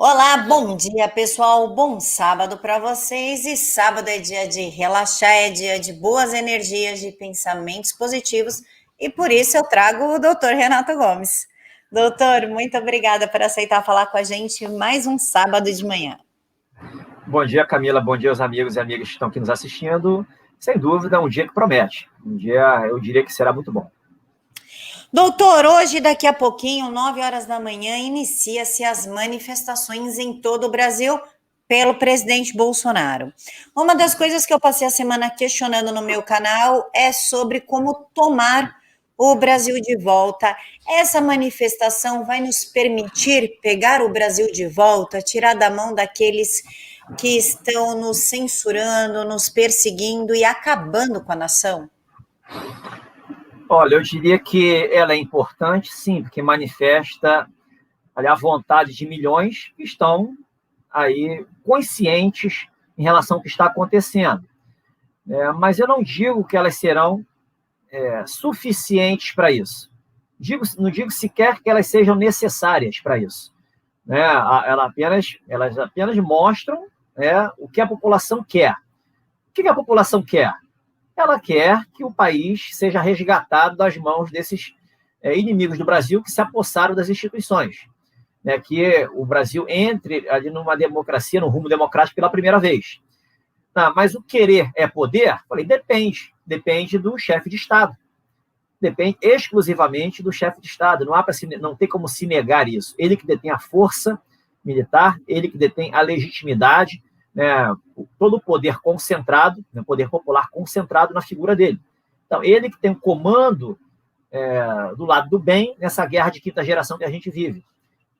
Olá, bom dia, pessoal. Bom sábado para vocês. E sábado é dia de relaxar, é dia de boas energias, de pensamentos positivos. E por isso eu trago o doutor Renato Gomes. Doutor, muito obrigada por aceitar falar com a gente mais um sábado de manhã. Bom dia, Camila. Bom dia aos amigos e amigas que estão aqui nos assistindo. Sem dúvida, um dia que promete. Um dia, eu diria que será muito bom. Doutor, hoje, daqui a pouquinho, 9 horas da manhã, inicia-se as manifestações em todo o Brasil pelo presidente Bolsonaro. Uma das coisas que eu passei a semana questionando no meu canal é sobre como tomar o Brasil de volta. Essa manifestação vai nos permitir pegar o Brasil de volta, tirar da mão daqueles que estão nos censurando, nos perseguindo e acabando com a nação? Olha, eu diria que ela é importante, sim, porque manifesta a vontade de milhões que estão aí conscientes em relação ao que está acontecendo. Mas eu não digo que elas serão suficientes para isso. Não digo sequer que elas sejam necessárias para isso. Elas apenas mostram o que a população quer. O que a população quer? Ela quer que o país seja resgatado das mãos desses inimigos do Brasil que se apossaram das instituições. Que o Brasil entre ali numa democracia, num rumo democrático pela primeira vez. Mas o querer é poder? Falei, depende. Depende do chefe de Estado. Depende exclusivamente do chefe de Estado. Não tem como se negar isso. Ele que detém a força militar, ele que detém a legitimidade, todo o poder concentrado, poder popular concentrado na figura dele. Então, ele que tem o comando do lado do bem nessa guerra de quinta geração que a gente vive.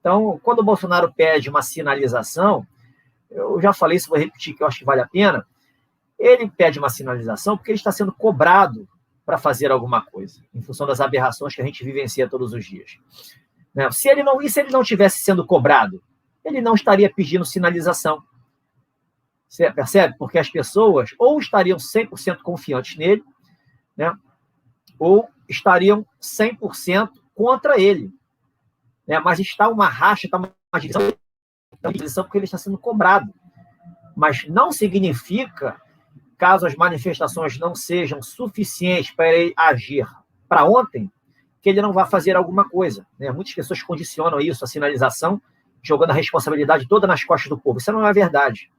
Então, quando o Bolsonaro pede uma sinalização, eu já falei isso, vou repetir, que eu acho que vale a pena, ele pede uma sinalização porque ele está sendo cobrado para fazer alguma coisa, em função das aberrações que a gente vivencia todos os dias. Se ele não tivesse sendo cobrado, ele não estaria pedindo sinalização. Você percebe? Porque as pessoas ou estariam 100% confiantes nele, ou estariam 100% contra ele. Mas está uma racha, está uma divisão porque ele está sendo cobrado. Mas não significa, caso as manifestações não sejam suficientes para ele agir para ontem, que ele não vai fazer alguma coisa. Muitas pessoas condicionam isso, a sinalização, jogando a responsabilidade toda nas costas do povo. Isso não é verdade.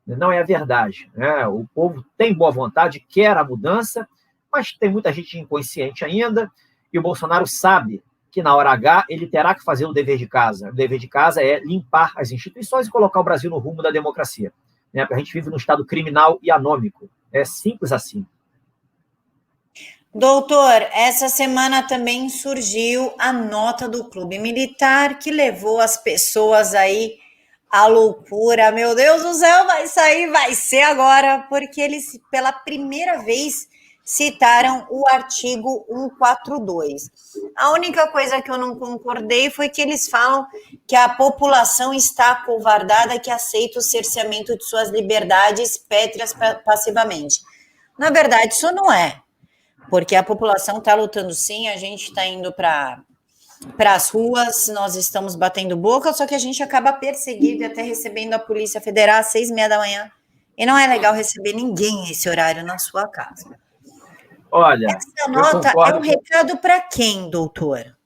Não é a verdade. O povo tem boa vontade, quer a mudança, mas tem muita gente inconsciente ainda, e o Bolsonaro sabe que na hora H ele terá que fazer o dever de casa. O dever de casa é limpar as instituições e colocar o Brasil no rumo da democracia. Porque a gente vive num estado criminal e anômico. É simples assim. Doutor, essa semana também surgiu a nota do Clube Militar que levou as pessoas aí à loucura. Meu Deus do céu, vai sair, vai ser agora, porque eles pela primeira vez citaram o artigo 142. A única coisa que eu não concordei foi que eles falam que a população está acovardada, que aceita o cerceamento de suas liberdades pétreas passivamente. Na verdade, isso não é. Porque a população está lutando sim, a gente está indo para as ruas, nós estamos batendo boca, só que a gente acaba perseguido e até recebendo a Polícia Federal às 6h30 da manhã. E não é legal receber ninguém esse horário na sua casa. Olha, essa nota é um recado para quem, doutor?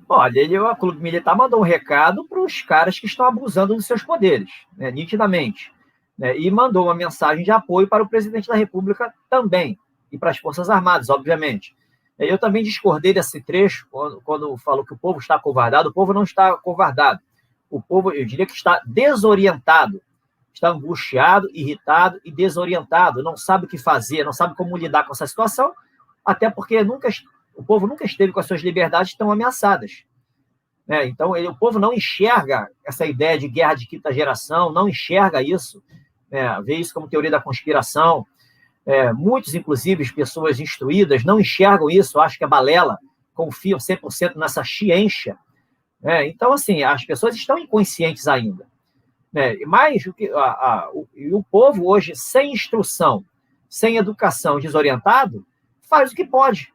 Olha, o Clube Militar mandou um recado para os caras que estão abusando dos seus poderes, nitidamente. E mandou uma mensagem de apoio para o presidente da República também, e para as Forças Armadas, obviamente. Eu também discordei desse trecho, quando falou que o povo está acovardado. O povo não está acovardado. O povo, eu diria que está desorientado, está angustiado, irritado e desorientado, não sabe o que fazer, não sabe como lidar com essa situação, até porque o povo nunca esteve com as suas liberdades tão ameaçadas. Então, o povo não enxerga essa ideia de guerra de quinta geração, não enxerga isso, vê isso como teoria da conspiração. Muitos, inclusive, pessoas instruídas, não enxergam isso, acham que é balela, confiam 100% nessa ciência. Então, assim, as pessoas estão inconscientes ainda. Mas o povo hoje, sem instrução, sem educação, desorientado, faz o que pode.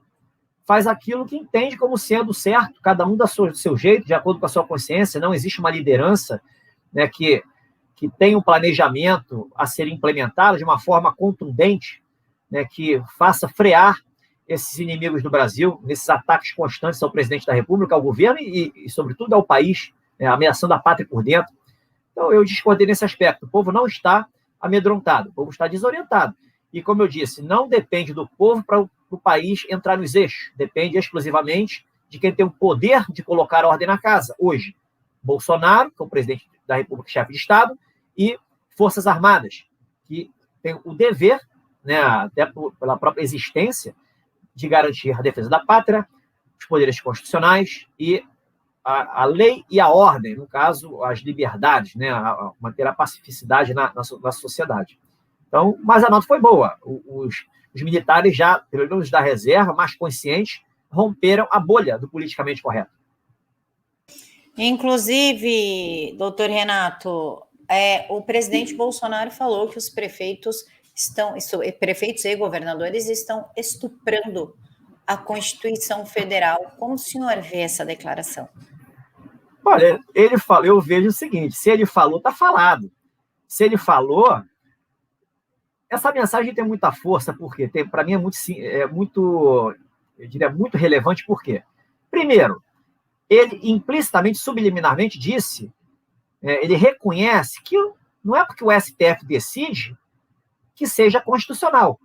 Faz aquilo que entende como sendo certo, cada um do seu jeito, de acordo com a sua consciência. Não existe uma liderança, né, que tem um planejamento a ser implementado de uma forma contundente, né, que faça frear esses inimigos do Brasil, nesses ataques constantes ao presidente da República, ao governo e sobretudo, ao país, né, ameaçando a pátria por dentro. Então, eu discordei nesse aspecto. O povo não está amedrontado, o povo está desorientado. E, como eu disse, não depende do povo para o país entrar nos eixos, depende exclusivamente de quem tem o poder de colocar ordem na casa. Hoje, Bolsonaro, que é o presidente da República, chefe de Estado, e Forças Armadas, que tem o dever, né, até pela própria existência, de garantir a defesa da pátria, os poderes constitucionais e a lei e a ordem, no caso, as liberdades, né, manter a pacificidade na sociedade. Então, mas a nota foi boa. Os militares já, pelo menos da reserva, mais conscientes, romperam a bolha do politicamente correto. Inclusive, doutor Renato, o presidente Bolsonaro falou que os prefeitos e governadores estão estuprando a Constituição Federal. Como o senhor vê essa declaração? Olha, ele falou, eu vejo o seguinte, se ele falou, está falado. Se ele falou, essa mensagem tem muita força, porque para mim eu diria, muito relevante, por quê? Primeiro, ele implicitamente, subliminarmente disse, ele reconhece que não é porque o STF decide que seja constitucional.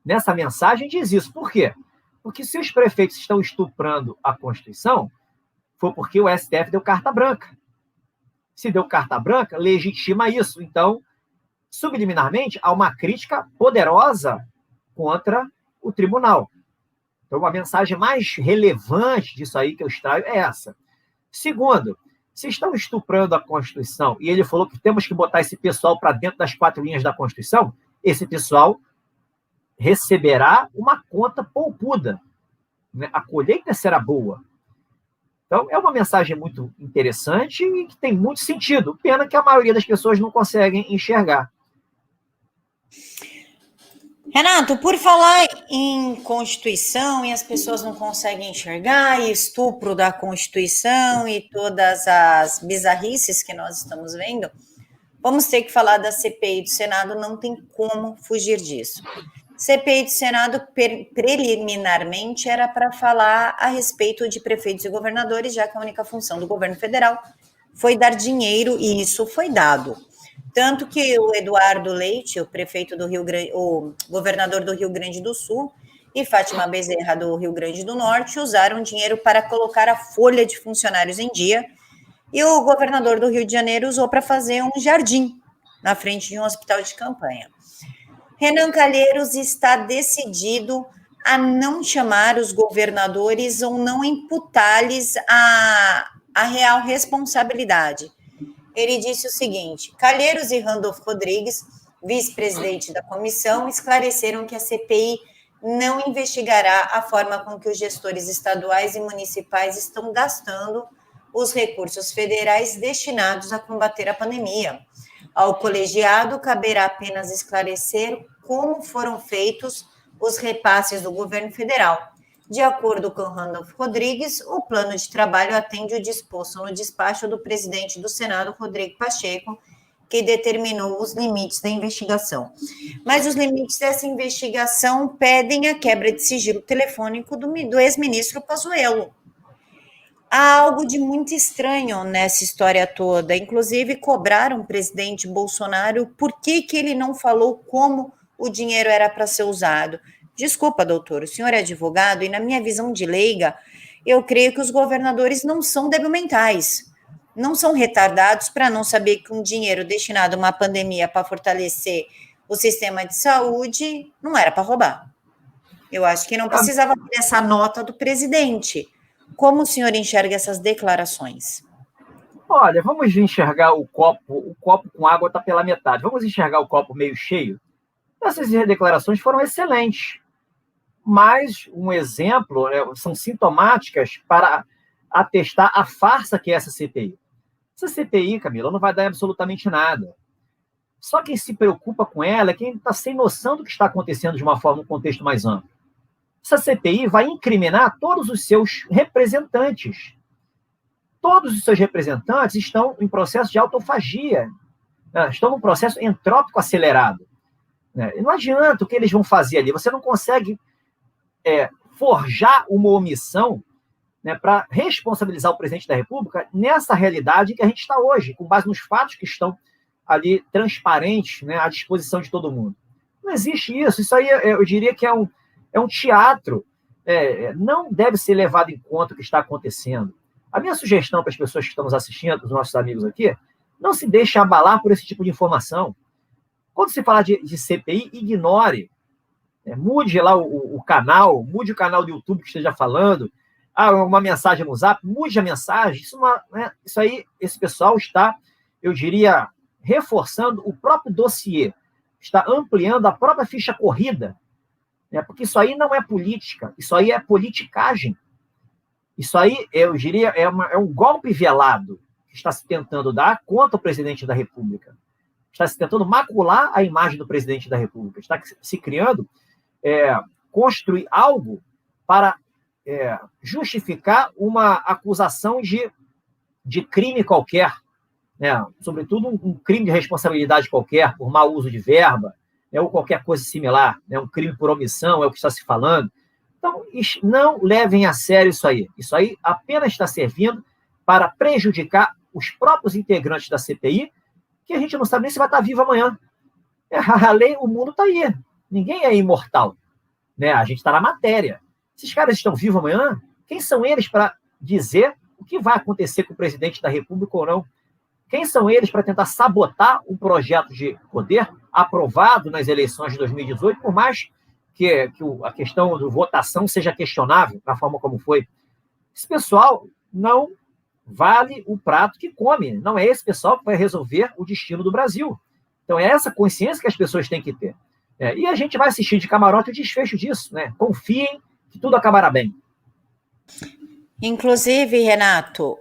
Nessa mensagem diz isso. Por quê? Porque se os prefeitos estão estuprando a Constituição, foi porque o STF deu carta branca. Se deu carta branca, legitima isso. Então, subliminarmente, há uma crítica poderosa contra o tribunal. Então, a mensagem mais relevante disso aí que eu extraio é essa. Segundo, se estão estuprando a Constituição, e ele falou que temos que botar esse pessoal para dentro das 4 linhas da Constituição, esse pessoal receberá uma conta poupuda. Né? A colheita será boa. Então, é uma mensagem muito interessante e que tem muito sentido. Pena que a maioria das pessoas não conseguem enxergar. Renato, por falar em Constituição e as pessoas não conseguem enxergar, e estupro da Constituição e todas as bizarrices que nós estamos vendo, vamos ter que falar da CPI do Senado, não tem como fugir disso. CPI do Senado, preliminarmente, era para falar a respeito de prefeitos e governadores, já que a única função do governo federal foi dar dinheiro, e isso foi dado. Tanto que o Eduardo Leite, o governador do Rio Grande do Sul, e Fátima Bezerra do Rio Grande do Norte usaram dinheiro para colocar a folha de funcionários em dia, e o governador do Rio de Janeiro usou para fazer um jardim na frente de um hospital de campanha. Renan Calheiros está decidido a não chamar os governadores ou não imputar-lhes a real responsabilidade. Ele disse o seguinte: Calheiros e Randolfo Rodrigues, vice-presidente da comissão, esclareceram que a CPI não investigará a forma com que os gestores estaduais e municipais estão gastando os recursos federais destinados a combater a pandemia. Ao colegiado, caberá apenas esclarecer como foram feitos os repasses do governo federal. De acordo com Randolfo Rodrigues, o plano de trabalho atende o disposto no despacho do presidente do Senado, Rodrigo Pacheco, que determinou os limites da investigação. Mas os limites dessa investigação pedem a quebra de sigilo telefônico do ex-ministro Pazuello. Há algo de muito estranho nessa história toda. Inclusive, cobraram o presidente Bolsonaro por que ele não falou como o dinheiro era para ser usado. Desculpa, doutor, o senhor é advogado e, na minha visão de leiga, eu creio que os governadores não são débil-mentais, não são retardados para não saber que um dinheiro destinado a uma pandemia para fortalecer o sistema de saúde não era para roubar. Eu acho que não precisava ter essa nota do presidente. Como o senhor enxerga essas declarações? Olha, vamos enxergar o copo com água está pela metade. Vamos enxergar o copo meio cheio? Essas declarações foram excelentes. Mas um exemplo, são sintomáticas para atestar a farsa que é essa CPI. Essa CPI, Camila, não vai dar absolutamente nada. Só quem se preocupa com ela é quem está sem noção do que está acontecendo de uma forma, um contexto mais amplo. Essa CPI vai incriminar todos os seus representantes. todos os seus representantes estão em processo de autofagia, né? Estão num processo entrópico acelerado. Né? E não adianta o que eles vão fazer ali, você não consegue forjar uma omissão, né, para responsabilizar o presidente da República nessa realidade que a gente está hoje, com base nos fatos que estão ali transparentes, né, à disposição de todo mundo. Não existe isso. Isso aí eu diria que é um teatro. Não deve ser levado em conta o que está acontecendo. A minha sugestão para as pessoas que estão nos assistindo, os nossos amigos aqui, não se deixe abalar por esse tipo de informação. Quando se falar de CPI, ignore. Mude lá o canal, mude o canal do YouTube que esteja falando. Uma mensagem no Zap, mude a mensagem. Isso aí, esse pessoal está, eu diria, reforçando o próprio dossiê, está ampliando a própria ficha corrida, né? Porque isso aí não é política, isso aí é politicagem. Isso aí, eu diria, é um golpe velado que está se tentando dar contra o presidente da República. Está se tentando macular a imagem do presidente da República. Está se criando, construir algo para justificar uma acusação de crime qualquer, né? Sobretudo um crime de responsabilidade qualquer, por mau uso de verba, ou qualquer coisa similar, né? Um crime por omissão, é o que está se falando. Então, não levem a sério isso aí. Isso aí apenas está servindo para prejudicar os próprios integrantes da CPI, que a gente não sabe nem se vai estar vivo amanhã. O mundo está aí. Ninguém é imortal, né? A gente está na matéria. Esses caras estão vivos amanhã? Quem são eles para dizer o que vai acontecer com o presidente da República ou não? Quem são eles para tentar sabotar um projeto de poder aprovado nas eleições de 2018, por mais que a questão da votação seja questionável, da forma como foi? Esse pessoal não vale o prato que come. Não é esse pessoal que vai resolver o destino do Brasil. Então, é essa consciência que as pessoas têm que ter. E a gente vai assistir de camarote o desfecho disso, né? Confiem que tudo acabará bem. Inclusive, Renato,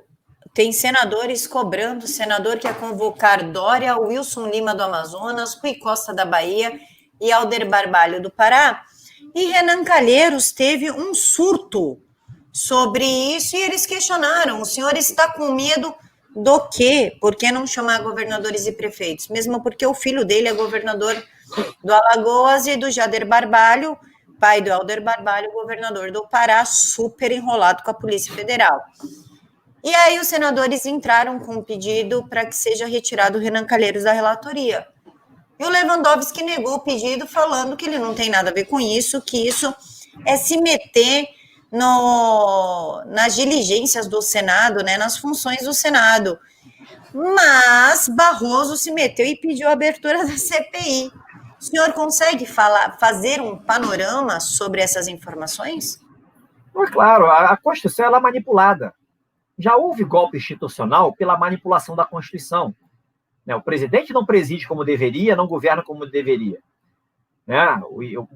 tem senadores cobrando, senador que quer convocar Dória, Wilson Lima do Amazonas, Rui Costa da Bahia e Alder Barbalho do Pará. E Renan Calheiros teve um surto sobre isso e eles questionaram, o senhor está com medo do quê? Por que não chamar governadores e prefeitos? Mesmo porque o filho dele é governador do Alagoas e do Jader Barbalho, pai do Alder Barbalho, governador do Pará, super enrolado com a Polícia Federal. E aí os senadores entraram com um pedido para que seja retirado o Renan Calheiros da relatoria. E o Lewandowski negou o pedido, falando que ele não tem nada a ver com isso, que isso é se meter nas diligências do Senado, né, nas funções do Senado. Mas Barroso se meteu e pediu a abertura da CPI. O senhor consegue fazer um panorama sobre essas informações? Claro, a Constituição ela é manipulada. Já houve golpe institucional pela manipulação da Constituição. O presidente não preside como deveria, não governa como deveria.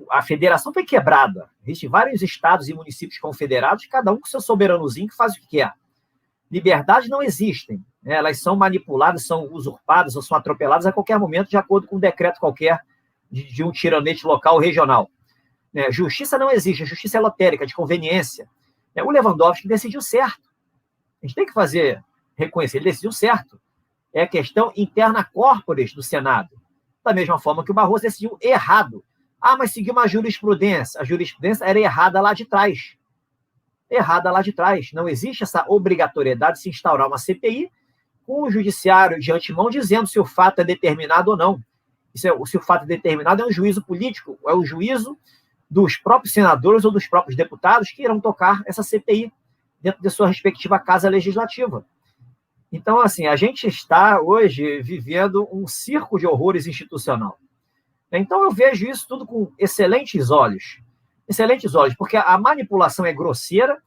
A federação foi quebrada. Existem vários estados e municípios confederados, cada um com seu soberanozinho que faz o que quer. Liberdades não existem. Elas são manipuladas, são usurpadas ou são atropeladas a qualquer momento, de acordo com um decreto qualquer de um tiranete local ou regional. Justiça não existe, a justiça é lotérica, de conveniência. O Lewandowski decidiu certo. A gente tem que reconhecer, ele decidiu certo. É a questão interna corporis do Senado. Da mesma forma que o Barroso decidiu errado. Mas seguiu uma jurisprudência. A jurisprudência era errada lá de trás. Errada lá de trás. Não existe essa obrigatoriedade de se instaurar uma CPI com o judiciário de antemão dizendo se o fato é determinado ou não. Se o fato é determinado é um juízo político, é o juízo dos próprios senadores ou dos próprios deputados que irão tocar essa CPI dentro de sua respectiva casa legislativa. Então, assim, a gente está hoje vivendo um circo de horrores institucional. Então, eu vejo isso tudo com excelentes olhos. Excelentes olhos, porque a manipulação é grosseira.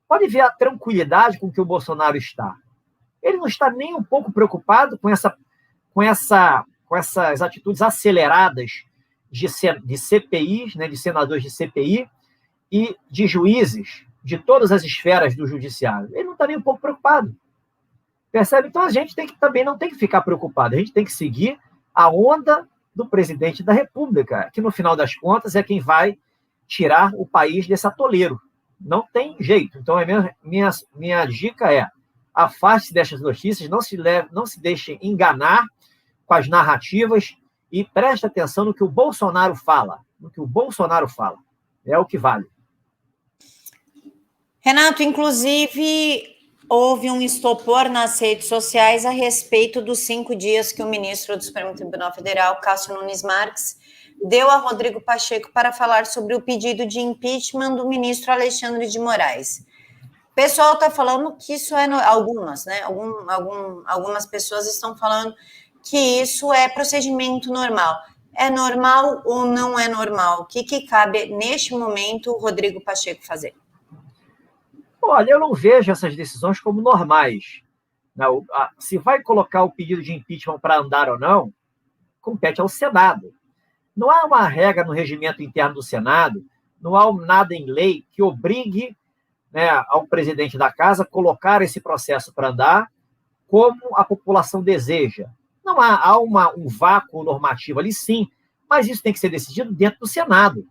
Pode ver a tranquilidade com que o Bolsonaro está. Ele não está nem um pouco preocupado com essas atitudes aceleradas de CPIs, né, de senadores de CPI e de juízes de todas as esferas do judiciário. Ele não está nem um pouco preocupado. Percebe? Então, a gente também não tem que ficar preocupado. A gente tem que seguir a onda do presidente da República, que, no final das contas, é quem vai tirar o país desse atoleiro. Não tem jeito. Então, minha dica é: Afaste-se destas notícias, não se deixem enganar com as narrativas e preste atenção no que o Bolsonaro fala. No que o Bolsonaro fala. É o que vale. Renato, inclusive, houve um estopor nas redes sociais a respeito dos 5 dias que o ministro do Supremo Tribunal Federal, Cássio Nunes Marques, deu a Rodrigo Pacheco para falar sobre o pedido de impeachment do ministro Alexandre de Moraes. O pessoal está falando que isso é... Algumas, né? Algumas pessoas estão falando que isso é procedimento normal. É normal ou não é normal? O que cabe, neste momento, o Rodrigo Pacheco fazer? Olha, eu não vejo essas decisões como normais. Não, se vai colocar o pedido de impeachment para andar ou não, compete ao Senado. Não há uma regra no regimento interno do Senado, não há nada em lei que obrigue, né, ao presidente da casa colocar esse processo para andar como a população deseja. Não há um vácuo normativo ali, sim, mas isso tem que ser decidido dentro do Senado.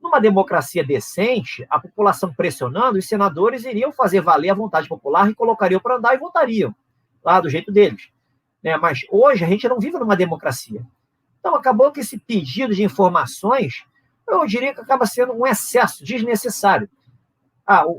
Numa democracia decente, a população pressionando, os senadores iriam fazer valer a vontade popular e colocariam para andar e votariam, lá do jeito deles. Mas hoje a gente não vive numa democracia. Então acabou que esse pedido de informações, eu diria que acaba sendo um excesso desnecessário.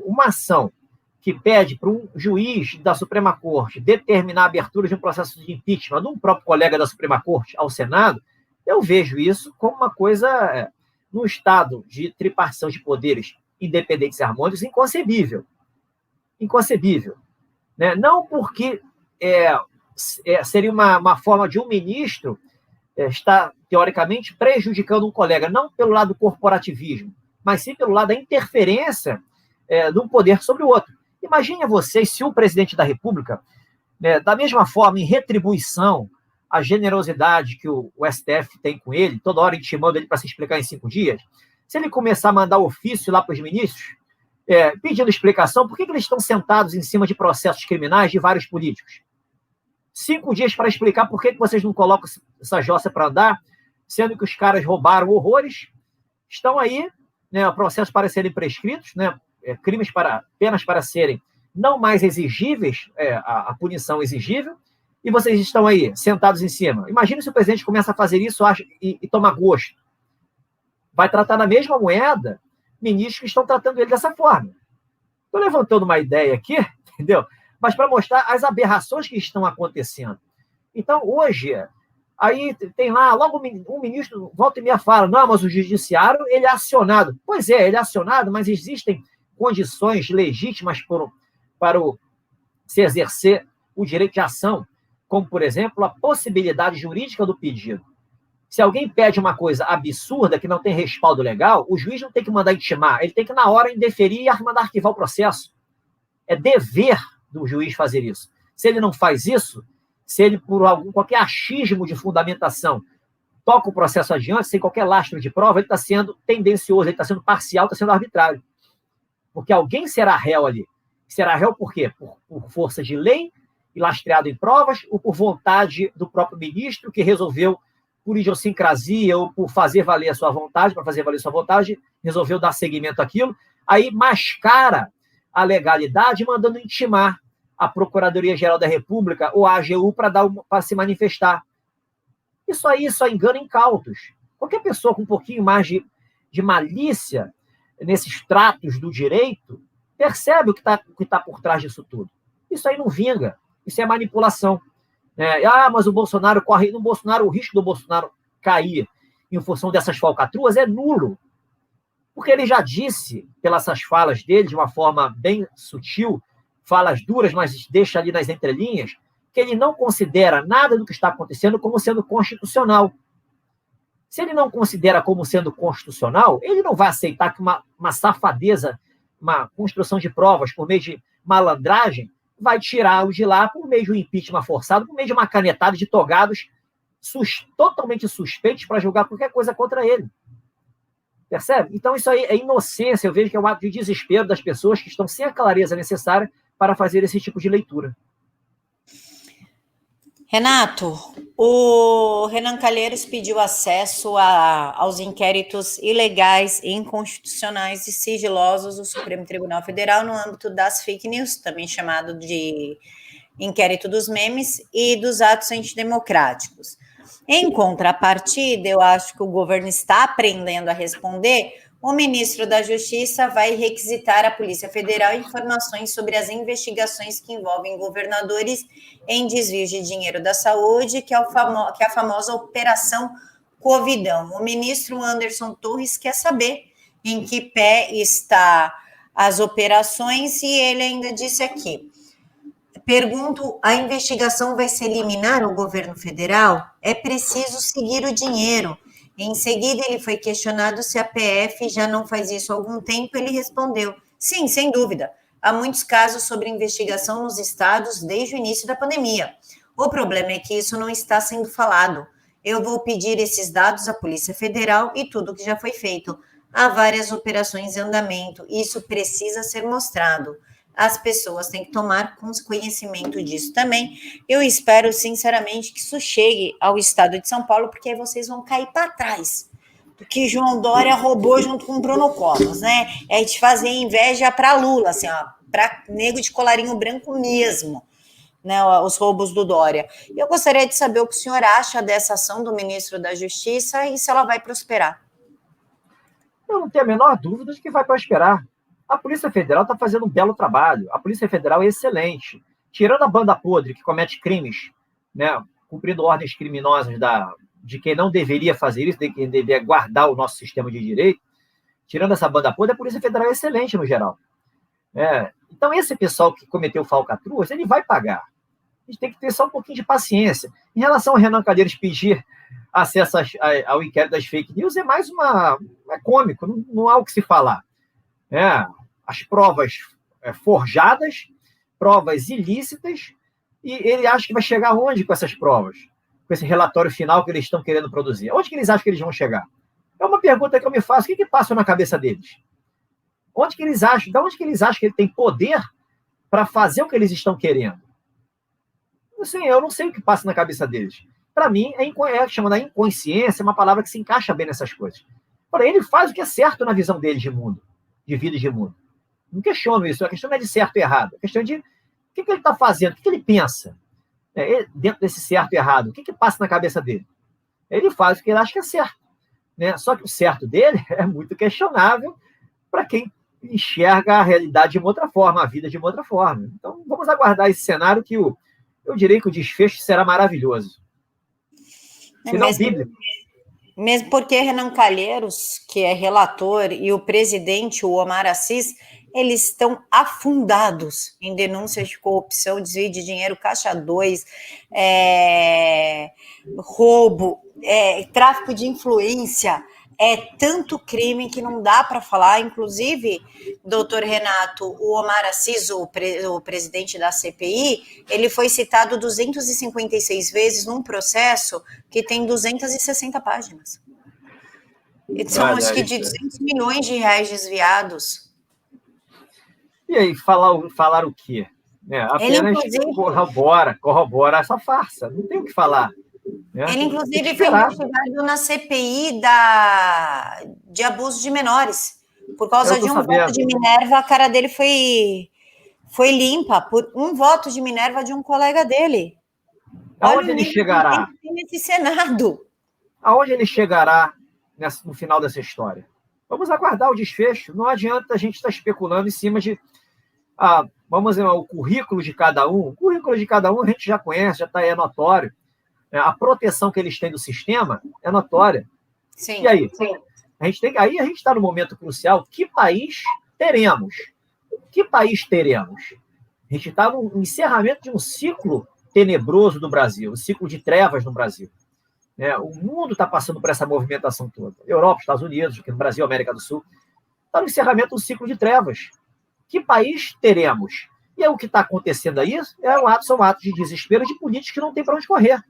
Uma ação que pede para um juiz da Suprema Corte determinar a abertura de um processo de impeachment de um próprio colega da Suprema Corte ao Senado, eu vejo isso como uma coisa, num estado de tripartição de poderes independentes e harmônicos, inconcebível. Inconcebível. Né? Não porque seria uma forma de um ministro estar, teoricamente, prejudicando um colega, não pelo lado do corporativismo, mas sim pelo lado da interferência de um poder sobre o outro. Imagine vocês se o presidente da República, da mesma forma, em retribuição à generosidade que o STF tem com ele, toda hora intimando ele para se explicar em 5 dias, se ele começar a mandar ofício lá para os ministros, pedindo explicação, por que eles estão sentados em cima de processos criminais de vários políticos? 5 dias para explicar por que vocês não colocam essa jossa para andar, sendo que os caras roubaram horrores, estão aí, processos para serem prescritos, penas para serem não mais exigíveis, a punição exigível, e vocês estão aí, sentados em cima. Imagina se o presidente começa a fazer isso e toma gosto. Vai tratar na mesma moeda ministros que estão tratando ele dessa forma. Estou levantando uma ideia aqui, entendeu? Mas para mostrar as aberrações que estão acontecendo. Então, hoje, aí tem lá, logo um ministro volta e meia fala, não, mas o judiciário, ele é acionado. Pois é, ele é acionado, mas existem condições legítimas para se exercer o direito de ação, como, por exemplo, a possibilidade jurídica do pedido. Se alguém pede uma coisa absurda, que não tem respaldo legal, o juiz não tem que mandar intimar, ele tem que, na hora, indeferir e mandar arquivar o processo. É dever do juiz fazer isso. Se ele não faz isso, se ele, por qualquer achismo de fundamentação, toca o processo adiante, sem qualquer lastro de prova, ele está sendo tendencioso, ele está sendo parcial, está sendo arbitrário. Porque alguém será réu ali. Será réu por quê? Por força de lei, e lastreado em provas, ou por vontade do próprio ministro, que resolveu, por idiosincrasia ou por fazer valer a sua vontade, para fazer valer a sua vontade, resolveu dar seguimento àquilo, aí mascara a legalidade, mandando intimar a Procuradoria-Geral da República ou a AGU para se manifestar. Isso aí só engana incautos. Qualquer pessoa com um pouquinho mais de malícia nesses tratos do direito percebe o que tá por trás disso tudo. Isso aí não vinga. Isso é manipulação. Mas o Bolsonaro corre... o risco do Bolsonaro cair em função dessas falcatruas é nulo. Porque ele já disse, pelas falas dele, de uma forma bem sutil, falas duras, mas deixa ali nas entrelinhas, que ele não considera nada do que está acontecendo como sendo constitucional. Se ele não considera como sendo constitucional, ele não vai aceitar que uma safadeza, uma construção de provas por meio de malandragem, vai tirá-lo de lá por meio de um impeachment forçado, por meio de uma canetada de togados totalmente suspeitos para julgar qualquer coisa contra ele. Percebe? Então, isso aí é inocência. Eu vejo que é um ato de desespero das pessoas que estão sem a clareza necessária para fazer esse tipo de leitura. Renato, O Renan Calheiros pediu acesso aos inquéritos ilegais, inconstitucionais e sigilosos do Supremo Tribunal Federal no âmbito das fake news, também chamado de inquérito dos memes e dos atos antidemocráticos. Em contrapartida, eu acho que o governo está aprendendo a responder. O ministro da Justiça vai requisitar à Polícia Federal informações sobre as investigações que envolvem governadores em desvios de dinheiro da saúde, que é a famosa Operação Covidão. O ministro Anderson Torres quer saber em que pé está as operações e ele ainda disse aqui: pergunto, a investigação vai se eliminar o governo federal? É preciso seguir o dinheiro. Em seguida, ele foi questionado se a PF já não faz isso há algum tempo. Ele respondeu: sim, sem dúvida. Há muitos casos sobre investigação nos estados desde o início da pandemia. O problema é que isso não está sendo falado. Eu vou pedir esses dados à Polícia Federal e tudo que já foi feito. Há várias operações em andamento. Isso precisa ser mostrado. As pessoas têm que tomar conhecimento disso também. Eu espero, sinceramente, que isso chegue ao estado de São Paulo, porque aí vocês vão cair para trás do que João Dória roubou junto com Bruno Covas, né? É de fazer inveja para Lula, assim, ó, para nego de colarinho branco mesmo, né? Os roubos do Dória. E eu gostaria de saber o que o senhor acha dessa ação do ministro da Justiça e se ela vai prosperar. Eu não tenho a menor dúvida de que vai prosperar. A Polícia Federal está fazendo um belo trabalho. A Polícia Federal é excelente. Tirando a banda podre que comete crimes, né, cumprindo ordens criminosas de quem não deveria fazer isso, de quem deveria guardar o nosso sistema de direito, tirando essa banda podre, a Polícia Federal é excelente no geral. Então, esse pessoal que cometeu falcatruas, ele vai pagar. A gente tem que ter só um pouquinho de paciência. Em relação ao Renan Calheiros pedir acesso ao inquérito das fake news, é mais é cômico, não há o que se falar. As provas forjadas, provas ilícitas, e ele acha que vai chegar onde com essas provas? Com esse relatório final que eles estão querendo produzir? Onde que eles acham que eles vão chegar? É uma pergunta que eu me faço. O que passa na cabeça deles? De onde que eles acham que ele tem poder para fazer o que eles estão querendo? Assim, eu não sei o que passa na cabeça deles. Para mim, chamada inconsciência, é uma palavra que se encaixa bem nessas coisas. Porém, ele faz o que é certo na visão dele de mundo, de vida e de mundo. Não questiono isso. A questão não é de certo e errado. A questão é de o que ele está fazendo, o que ele pensa dentro desse certo e errado. O que passa na cabeça dele? Ele faz o que ele acha que é certo. Só que o certo dele é muito questionável para quem enxerga a realidade de uma outra forma, a vida de uma outra forma. Então, vamos aguardar esse cenário que eu direi que o desfecho será maravilhoso. Sinal bíblico. Mesmo porque Renan Calheiros, que é relator, e o presidente, o Omar Assis, eles estão afundados em denúncias de corrupção, desvio de dinheiro, caixa 2, roubo, tráfico de influência. É tanto crime que não dá para falar. Inclusive, doutor Renato, o Omar Assis, o presidente da CPI, ele foi citado 256 vezes num processo que tem 260 páginas. São, acho que, de 200 milhões de reais desviados. E aí, falar o quê? Apenas corrobora essa farsa. Não tem o que falar. Ele, inclusive, foi investigado na CPI de abuso de menores. Por causa de um voto de Minerva, a cara dele foi limpa por um voto de Minerva de um colega dele. Aonde ele chegará? Nesse Senado. Aonde ele chegará no final dessa história? Vamos aguardar o desfecho. Não adianta a gente estar especulando em cima de vamos dizer, o currículo de cada um. O currículo de cada um a gente já conhece, já é notório. A proteção que eles têm do sistema é notória. Sim, e aí? Sim. A gente está no momento crucial. Que país teremos? Que país teremos? A gente está no encerramento de um ciclo tenebroso do Brasil, um ciclo de trevas no Brasil. O mundo está passando por essa movimentação toda. Europa, Estados Unidos, aqui no Brasil, América do Sul. Está no encerramento de um ciclo de trevas. Que país teremos? E o que está acontecendo aí são atos de desespero de políticos que não têm para onde correr.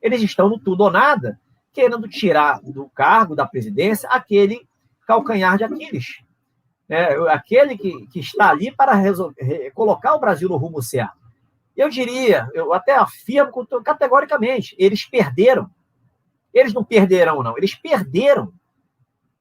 Eles estão no tudo ou nada, querendo tirar do cargo da presidência aquele calcanhar de Aquiles. Aquele que está ali para colocar o Brasil no rumo certo. Eu diria, eu até afirmo categoricamente, eles perderam. Eles não perderão, não. Eles perderam.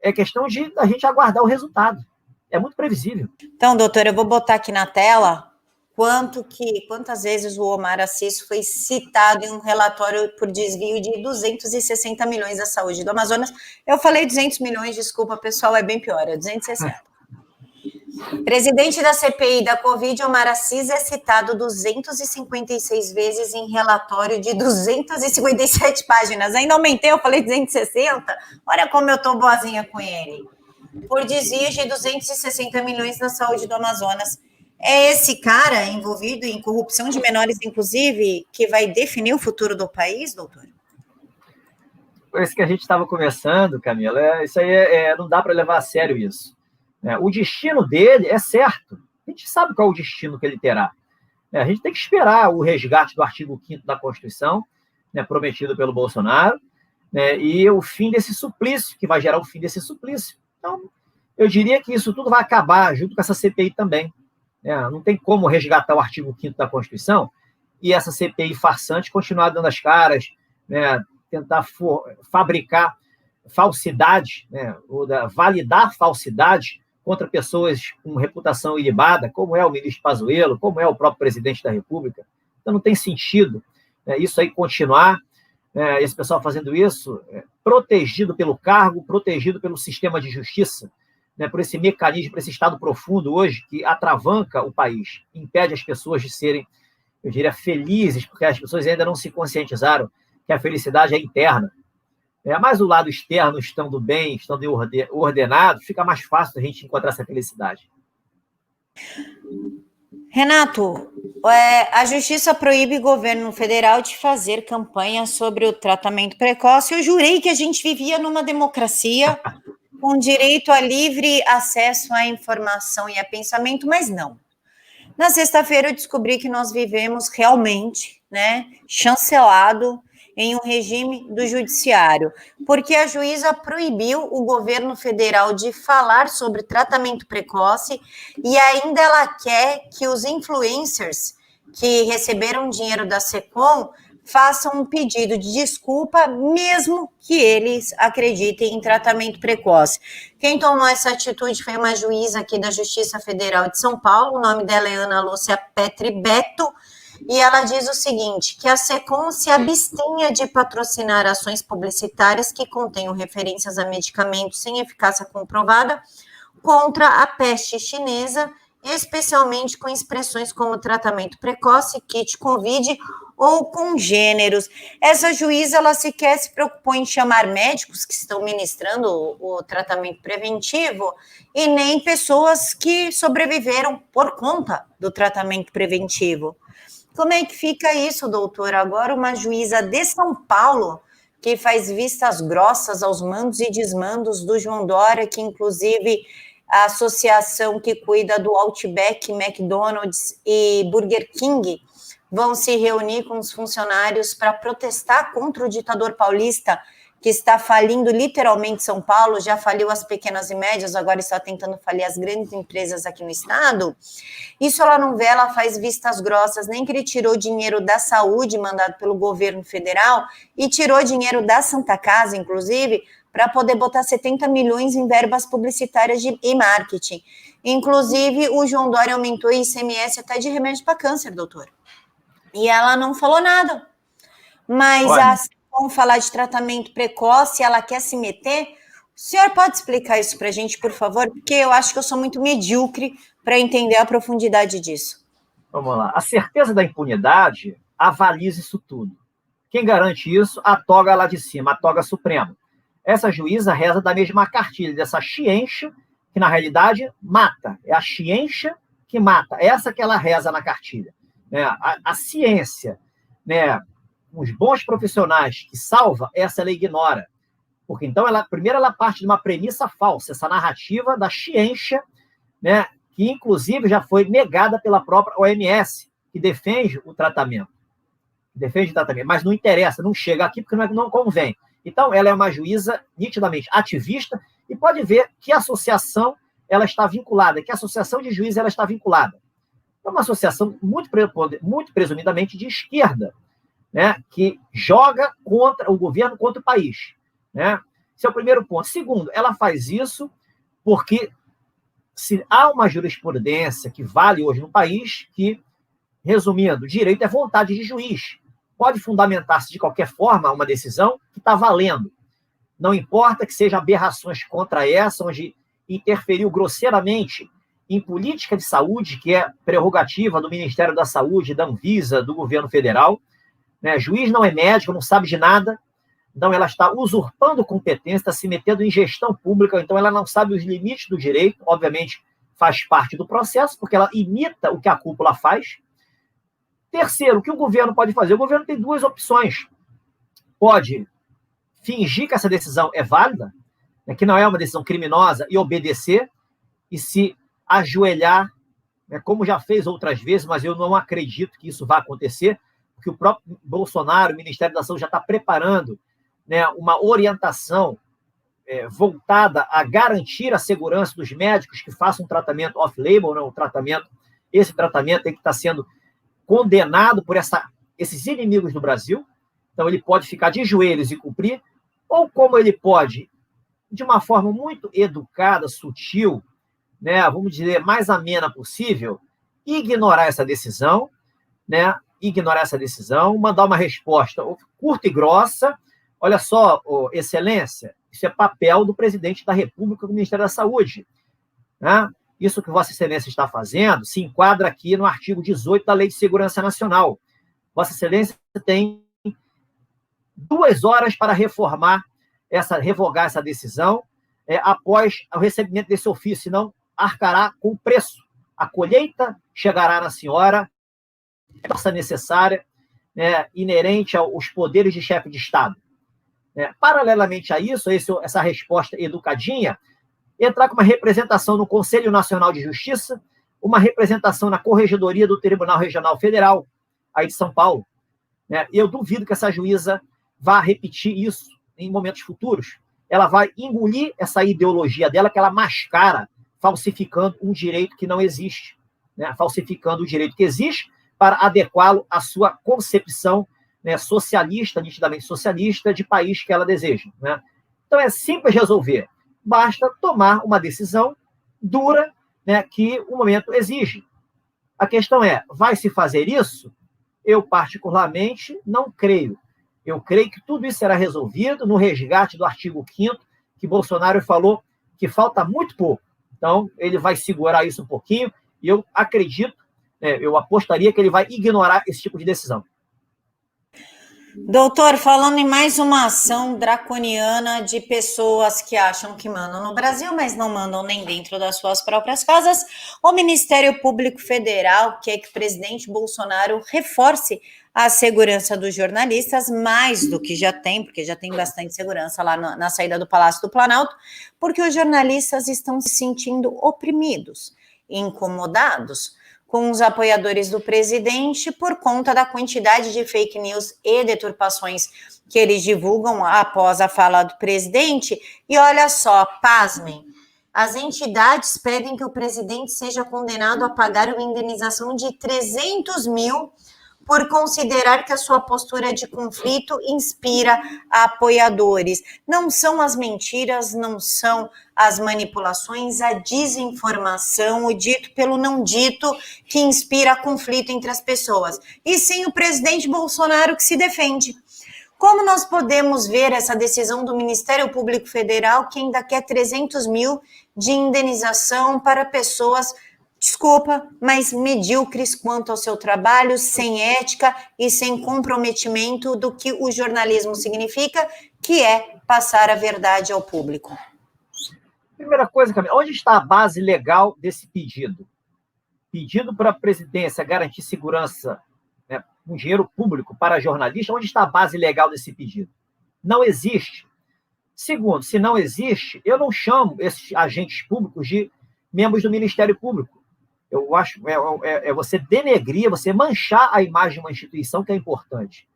É questão de a gente aguardar o resultado. É muito previsível. Então, doutor, eu vou botar aqui na tela quantas vezes o Omar Assis foi citado em um relatório por desvio de 260 milhões da saúde do Amazonas. Eu falei 200 milhões, desculpa, pessoal, é bem pior, é 260. Presidente da CPI da Covid, Omar Assis, é citado 256 vezes em relatório de 257 páginas. Ainda aumentei, eu falei 260. Olha como eu estou boazinha com ele. Por desvios de 260 milhões na saúde do Amazonas. É esse cara envolvido em corrupção de menores, inclusive, que vai definir o futuro do país, doutor? Por isso que a gente estava conversando, Camila, isso aí não dá para levar a sério isso. O destino dele é certo. A gente sabe qual é o destino que ele terá. A gente tem que esperar o resgate do artigo 5º da Constituição, prometido pelo Bolsonaro, e o fim desse suplício, que vai gerar o fim desse suplício. Então, eu diria que isso tudo vai acabar junto com essa CPI também. Não tem como resgatar o artigo 5º da Constituição e essa CPI farsante continuar dando as caras, tentar fabricar falsidade, ou validar falsidade contra pessoas com reputação ilibada, como é o ministro Pazuello, como é o próprio presidente da República. Então, não tem sentido isso aí continuar, esse pessoal fazendo isso, protegido pelo cargo, protegido pelo sistema de justiça, por esse mecanismo, por esse estado profundo hoje, que atravanca o país, impede as pessoas de serem, eu diria, felizes, porque as pessoas ainda não se conscientizaram que a felicidade é interna. Mas o lado externo, estando bem, estando ordenado, fica mais fácil a gente encontrar essa felicidade. Renato, a Justiça proíbe o governo federal de fazer campanha sobre o tratamento precoce. Eu jurei que a gente vivia numa democracia com direito a livre acesso à informação e a pensamento, mas não. Na sexta-feira eu descobri que nós vivemos realmente, chancelado em um regime do judiciário, porque a juíza proibiu o governo federal de falar sobre tratamento precoce e ainda ela quer que os influencers que receberam dinheiro da SECOM façam um pedido de desculpa, mesmo que eles acreditem em tratamento precoce. Quem tomou essa atitude foi uma juíza aqui da Justiça Federal de São Paulo, o nome dela é Ana Lúcia Petri Beto, e ela diz o seguinte, que a SECOM se abstenha de patrocinar ações publicitárias que contenham referências a medicamentos sem eficácia comprovada contra a peste chinesa, especialmente com expressões como tratamento precoce, kit Covid ou congêneros. Essa juíza, ela sequer se preocupou em chamar médicos que estão ministrando o tratamento preventivo e nem pessoas que sobreviveram por conta do tratamento preventivo. Como é que fica isso, doutor? Agora uma juíza de São Paulo que faz vistas grossas aos mandos e desmandos do João Dória, que inclusive a associação que cuida do Outback, McDonald's e Burger King vão se reunir com os funcionários para protestar contra o ditador paulista, que está falindo literalmente São Paulo, já faliu as pequenas e médias, agora está tentando falir as grandes empresas aqui no estado. Isso ela não vê, ela faz vistas grossas, nem que ele tirou dinheiro da saúde mandado pelo governo federal e tirou dinheiro da Santa Casa, inclusive, para poder botar 70 milhões em verbas publicitárias e marketing. Inclusive, o João Dória aumentou o ICMS até de remédio para câncer, doutor. E ela não falou nada. Mas vamos falar de tratamento precoce, ela quer se meter. O senhor pode explicar isso para a gente, por favor? Porque eu acho que eu sou muito medíocre para entender a profundidade disso. Vamos lá. A certeza da impunidade avaliza isso tudo. Quem garante isso? A toga lá de cima, a toga suprema. Essa juíza reza da mesma cartilha, dessa xienxa, que na realidade mata. É a xienxa que mata. Essa que ela reza na cartilha. A ciência, os bons profissionais que salva, essa ela ignora. Porque então, primeiro ela parte de uma premissa falsa, essa narrativa da ciência, que inclusive já foi negada pela própria OMS, que defende o tratamento. Mas não interessa, não chega aqui porque não convém. Então, ela é uma juíza nitidamente ativista e pode ver que associação ela está vinculada, que associação de juízes ela está vinculada. é uma associação muito presumidamente de esquerda, né, que joga contra o governo, contra o país. Né? Esse é o primeiro ponto. Segundo, ela faz isso porque se há uma jurisprudência que vale hoje no país, que, resumindo, direito é vontade de juiz. Pode fundamentar-se de qualquer forma uma decisão que está valendo. Não importa que seja aberrações contra essa, onde interferiu grosseiramente em política de saúde, que é prerrogativa do Ministério da Saúde, da Anvisa, do governo federal. Né? Juiz não é médico, não sabe de nada, então ela está usurpando competência, está se metendo em gestão pública, então ela não sabe os limites do direito, obviamente faz parte do processo, porque ela imita o que a cúpula faz. Terceiro, o que o governo pode fazer? O governo tem duas opções. Pode fingir que essa decisão é válida, né, que não é uma decisão criminosa, e obedecer, e se ajoelhar, né, como já fez outras vezes, mas eu não acredito que isso vá acontecer, porque o próprio Bolsonaro, o Ministério da Saúde, já está preparando, né, uma orientação voltada a garantir a segurança dos médicos que façam um tratamento off-label, não, esse tratamento tem que estar sendo condenado por esses inimigos do Brasil. Então, ele pode ficar de joelhos e cumprir, ou como ele pode, de uma forma muito educada, sutil, né, vamos dizer, mais amena possível, ignorar essa decisão, né, mandar uma resposta curta e grossa. Olha só, Excelência, isso é papel do presidente da República, do Ministério da Saúde. Né? Isso que Vossa Excelência está fazendo se enquadra aqui no artigo 18 da Lei de Segurança Nacional. Vossa Excelência tem 2 horas para revogar essa decisão após o recebimento desse ofício, senão arcará com o preço. A colheita chegará na senhora, força necessária, né, inerente aos poderes de chefe de Estado. Paralelamente a isso, essa resposta educadinha, entrar com uma representação no Conselho Nacional de Justiça, uma representação na Corregedoria do Tribunal Regional Federal, aí de São Paulo. Eu duvido que essa juíza vá repetir isso em momentos futuros. Ela vai engolir essa ideologia dela, que ela mascara, falsificando um direito que não existe, né? Falsificando o direito que existe para adequá-lo à sua concepção, né, socialista, nitidamente socialista, de país que ela deseja. Né? Então, é simples resolver. Basta tomar uma decisão dura, né, que o momento exige. A questão é, vai se fazer isso? Eu, particularmente, não creio. Eu creio que tudo isso será resolvido no resgate do artigo 5º, que Bolsonaro falou que falta muito pouco. Então, ele vai segurar isso um pouquinho, e eu acredito, eu apostaria que ele vai ignorar esse tipo de decisão. Doutor, falando em mais uma ação draconiana de pessoas que acham que mandam no Brasil, mas não mandam nem dentro das suas próprias casas, o Ministério Público Federal quer que o presidente Bolsonaro reforce a segurança dos jornalistas, mais do que já tem, porque já tem bastante segurança lá na saída do Palácio do Planalto, porque os jornalistas estão se sentindo oprimidos, incomodados com os apoiadores do presidente por conta da quantidade de fake news e deturpações que eles divulgam após a fala do presidente. E olha só, pasmem, as entidades pedem que o presidente seja condenado a pagar uma indenização de 300 mil por considerar que a sua postura de conflito inspira apoiadores. Não são as mentiras, não são as manipulações, a desinformação, o dito pelo não dito que inspira conflito entre as pessoas. E sim o presidente Bolsonaro que se defende. Como nós podemos ver essa decisão do Ministério Público Federal que ainda quer 300 mil de indenização para pessoas, desculpa, mas medíocres quanto ao seu trabalho, sem ética e sem comprometimento do que o jornalismo significa, que é passar a verdade ao público? Primeira coisa, Camila, onde está a base legal desse pedido? Pedido para a presidência garantir segurança, né, com dinheiro público para jornalistas, onde está a base legal desse pedido? Não existe. Segundo, se não existe, eu não chamo esses agentes públicos de membros do Ministério Público. Eu acho você denegrir, você manchar a imagem de uma instituição que é importante,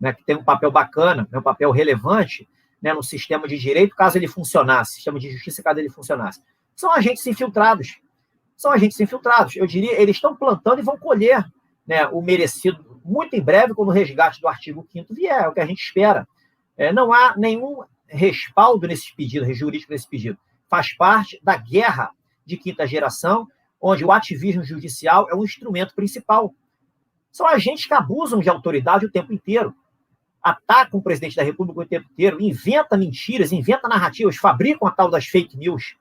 né, que tem um papel bacana, né, um papel relevante, né, no sistema de direito, caso ele funcionasse, sistema de justiça, caso ele funcionasse. São agentes infiltrados, são agentes infiltrados. Eu diria, eles estão plantando e vão colher, né, o merecido muito em breve, quando o resgate do artigo 5º vier, é o que a gente espera. Não há nenhum respaldo nesse pedido, jurídico nesse pedido. Faz parte da guerra de quinta geração, onde o ativismo judicial é um instrumento principal. São agentes que abusam de autoridade o tempo inteiro, atacam o presidente da República o tempo inteiro, inventam mentiras, inventam narrativas, fabricam a tal das fake news,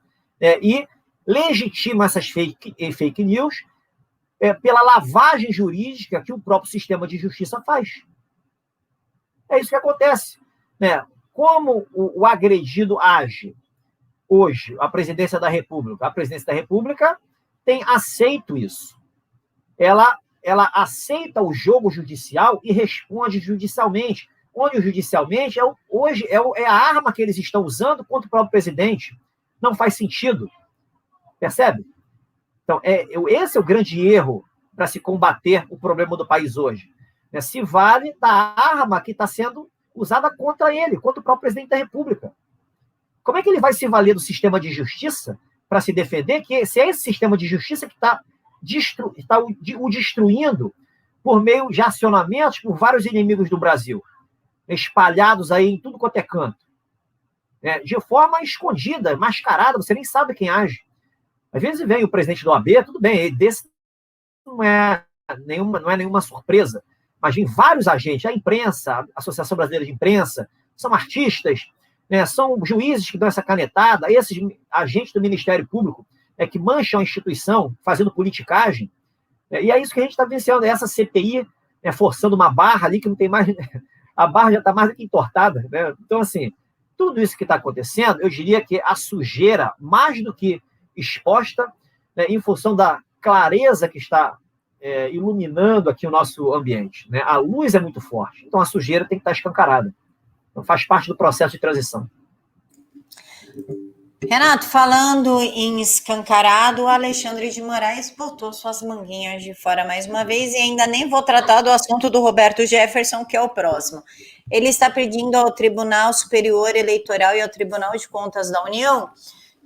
e legitimam essas fake news pela lavagem jurídica que o próprio sistema de justiça faz. É isso que acontece, né? Como o agredido age hoje, a presidência da República? A presidência da República tem aceito isso. Ela aceita o jogo judicial e responde judicialmente, onde o judicialmente hoje é a arma que eles estão usando contra o próprio presidente. Não faz sentido. Percebe? Então, esse é o grande erro para se combater o problema do país hoje. Se vale da arma que está sendo usada contra ele, contra o próprio presidente da República. Como é que ele vai se valer do sistema de justiça para se defender, que se é esse sistema de justiça que está o destruindo por meio de acionamentos por vários inimigos do Brasil, espalhados aí em tudo quanto é canto, de forma escondida, mascarada, você nem sabe quem age. Às vezes vem o presidente do AB, tudo bem, desse não é nenhuma surpresa, mas vem vários agentes, a imprensa, a Associação Brasileira de Imprensa, são artistas, são juízes que dão essa canetada, esses agentes do Ministério Público que mancham a instituição, fazendo politicagem, e é isso que a gente está vencendo, essa CPI forçando uma barra ali que não tem mais, a barra já está mais do que entortada, né? Então, assim, tudo isso que está acontecendo, eu diria que a sujeira, mais do que exposta, em função da clareza que está iluminando aqui o nosso ambiente, né? A luz é muito forte, então a sujeira tem que estar escancarada. Então, faz parte do processo de transição. Renato, falando em escancarado, o Alexandre de Moraes botou suas manguinhas de fora mais uma vez e ainda nem vou tratar do assunto do Roberto Jefferson, que é o próximo. Ele está pedindo ao Tribunal Superior Eleitoral e ao Tribunal de Contas da União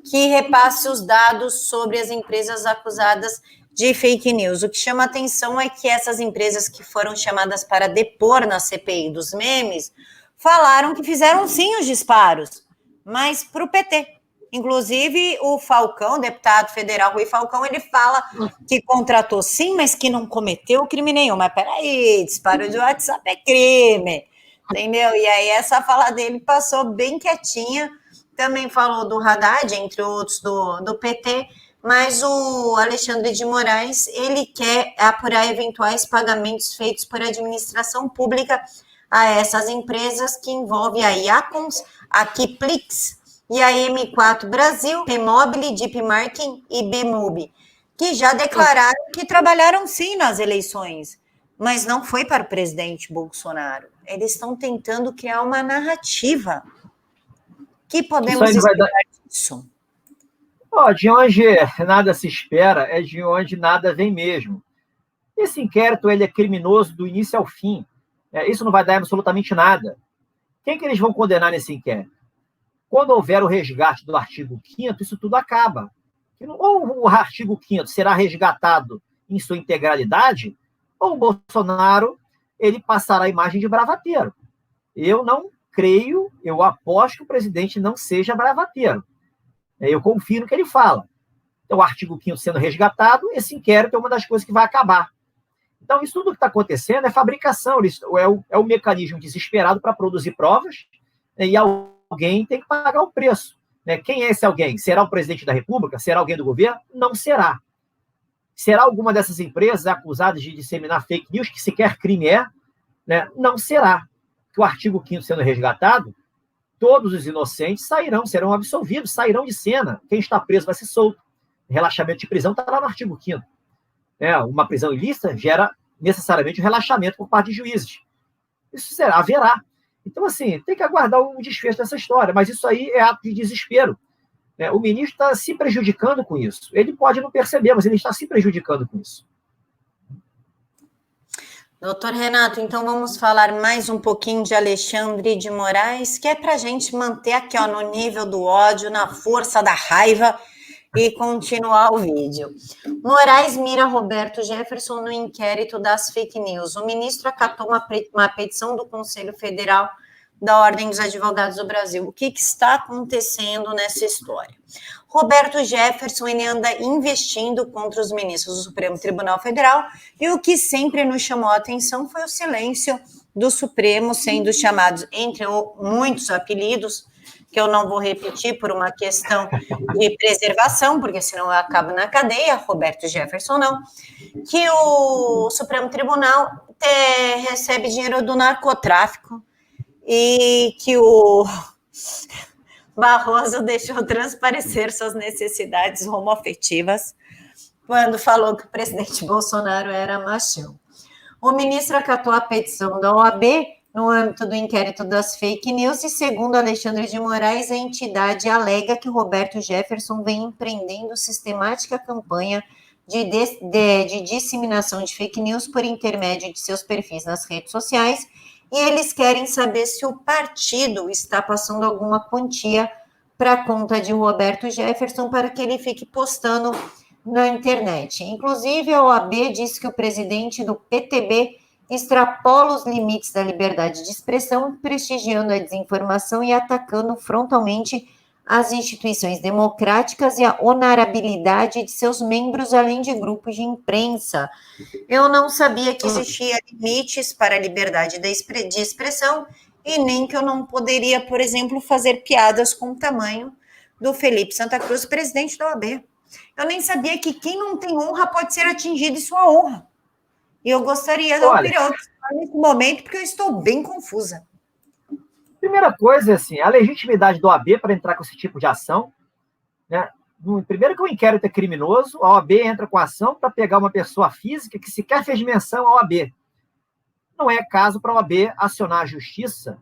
que repasse os dados sobre as empresas acusadas de fake news. O que chama a atenção é que essas empresas que foram chamadas para depor na CPI dos memes falaram que fizeram sim os disparos, mas para o PT. Inclusive, o Falcão, deputado federal Rui Falcão, ele fala que contratou sim, mas que não cometeu crime nenhum. Mas peraí, disparo de WhatsApp é crime, entendeu? E aí essa fala dele passou bem quietinha. Também falou do Haddad, entre outros do PT, mas o Alexandre de Moraes, ele quer apurar eventuais pagamentos feitos por administração pública a essas empresas que envolvem a Iacons, a Kiplix, e a M4 Brasil, Remobile, Deep Marketing e Bmub, que já declararam que trabalharam sim nas eleições, mas não foi para o presidente Bolsonaro. Eles estão tentando criar uma narrativa. Que podemos esperar disso? De onde nada se espera, é de onde nada vem mesmo. Esse inquérito ele é criminoso do início ao fim. Isso não vai dar absolutamente nada. Quem que eles vão condenar nesse inquérito? Quando houver o resgate do artigo 5º, isso tudo acaba. Ou o artigo 5º será resgatado em sua integralidade, ou o Bolsonaro ele passará a imagem de bravateiro. Eu não creio, eu aposto que o presidente não seja bravateiro. Eu confio no que ele fala. Então, o artigo 5º sendo resgatado, esse inquérito é uma das coisas que vai acabar. Então, isso tudo que está acontecendo é fabricação, é o mecanismo desesperado para produzir provas, e alguém tem que pagar o preço. Quem é esse alguém? Será o presidente da República? Será alguém do governo? Não será. Será alguma dessas empresas acusadas de disseminar fake news, que sequer crime é? Não será. Que o artigo 5º sendo resgatado, todos os inocentes serão absolvidos, sairão de cena. Quem está preso vai ser solto. Relaxamento de prisão está lá no artigo 5º. Uma prisão ilícita gera necessariamente um relaxamento por parte de juízes. Isso haverá. Então, assim, tem que aguardar o desfecho dessa história, mas isso aí é ato de desespero. O ministro está se prejudicando com isso. Ele pode não perceber, mas ele está se prejudicando com isso. Doutor Renato, então vamos falar mais um pouquinho de Alexandre de Moraes, que é para a gente manter aqui no nível do ódio, na força da raiva, e continuar o vídeo. Moraes mira Roberto Jefferson no inquérito das fake news. O ministro acatou uma petição do Conselho Federal da Ordem dos Advogados do Brasil. O que está acontecendo nessa história? Roberto Jefferson, ele anda investindo contra os ministros do Supremo Tribunal Federal, e o que sempre nos chamou a atenção foi o silêncio do Supremo, sendo chamados, entre muitos apelidos, que eu não vou repetir por uma questão de preservação, porque senão eu acabo na cadeia, Roberto Jefferson não, que o Supremo Tribunal recebe dinheiro do narcotráfico e que o Barroso deixou transparecer suas necessidades homoafetivas quando falou que o presidente Bolsonaro era machão. O ministro acatou a petição da OAB no âmbito do inquérito das fake news e, segundo Alexandre de Moraes, a entidade alega que Roberto Jefferson vem empreendendo sistemática campanha de disseminação de fake news por intermédio de seus perfis nas redes sociais, e eles querem saber se o partido está passando alguma quantia para a conta de Roberto Jefferson para que ele fique postando na internet. Inclusive, a OAB disse que o presidente do PTB extrapola os limites da liberdade de expressão, prestigiando a desinformação e atacando frontalmente as instituições democráticas e a honorabilidade de seus membros, além de grupos de imprensa. Eu não sabia que existia limites para a liberdade de expressão e nem que eu não poderia, por exemplo, fazer piadas com o tamanho do Felipe Santa Cruz, presidente da OAB. Eu nem sabia que quem não tem honra pode ser atingido em sua honra. E eu gostaria da opinião nesse momento, porque eu estou bem confusa. Primeira coisa é assim, a legitimidade da OAB para entrar com esse tipo de ação, né? Primeiro que o inquérito é criminoso, a OAB entra com a ação para pegar uma pessoa física que sequer fez menção à OAB. Não é caso para a OAB acionar a justiça,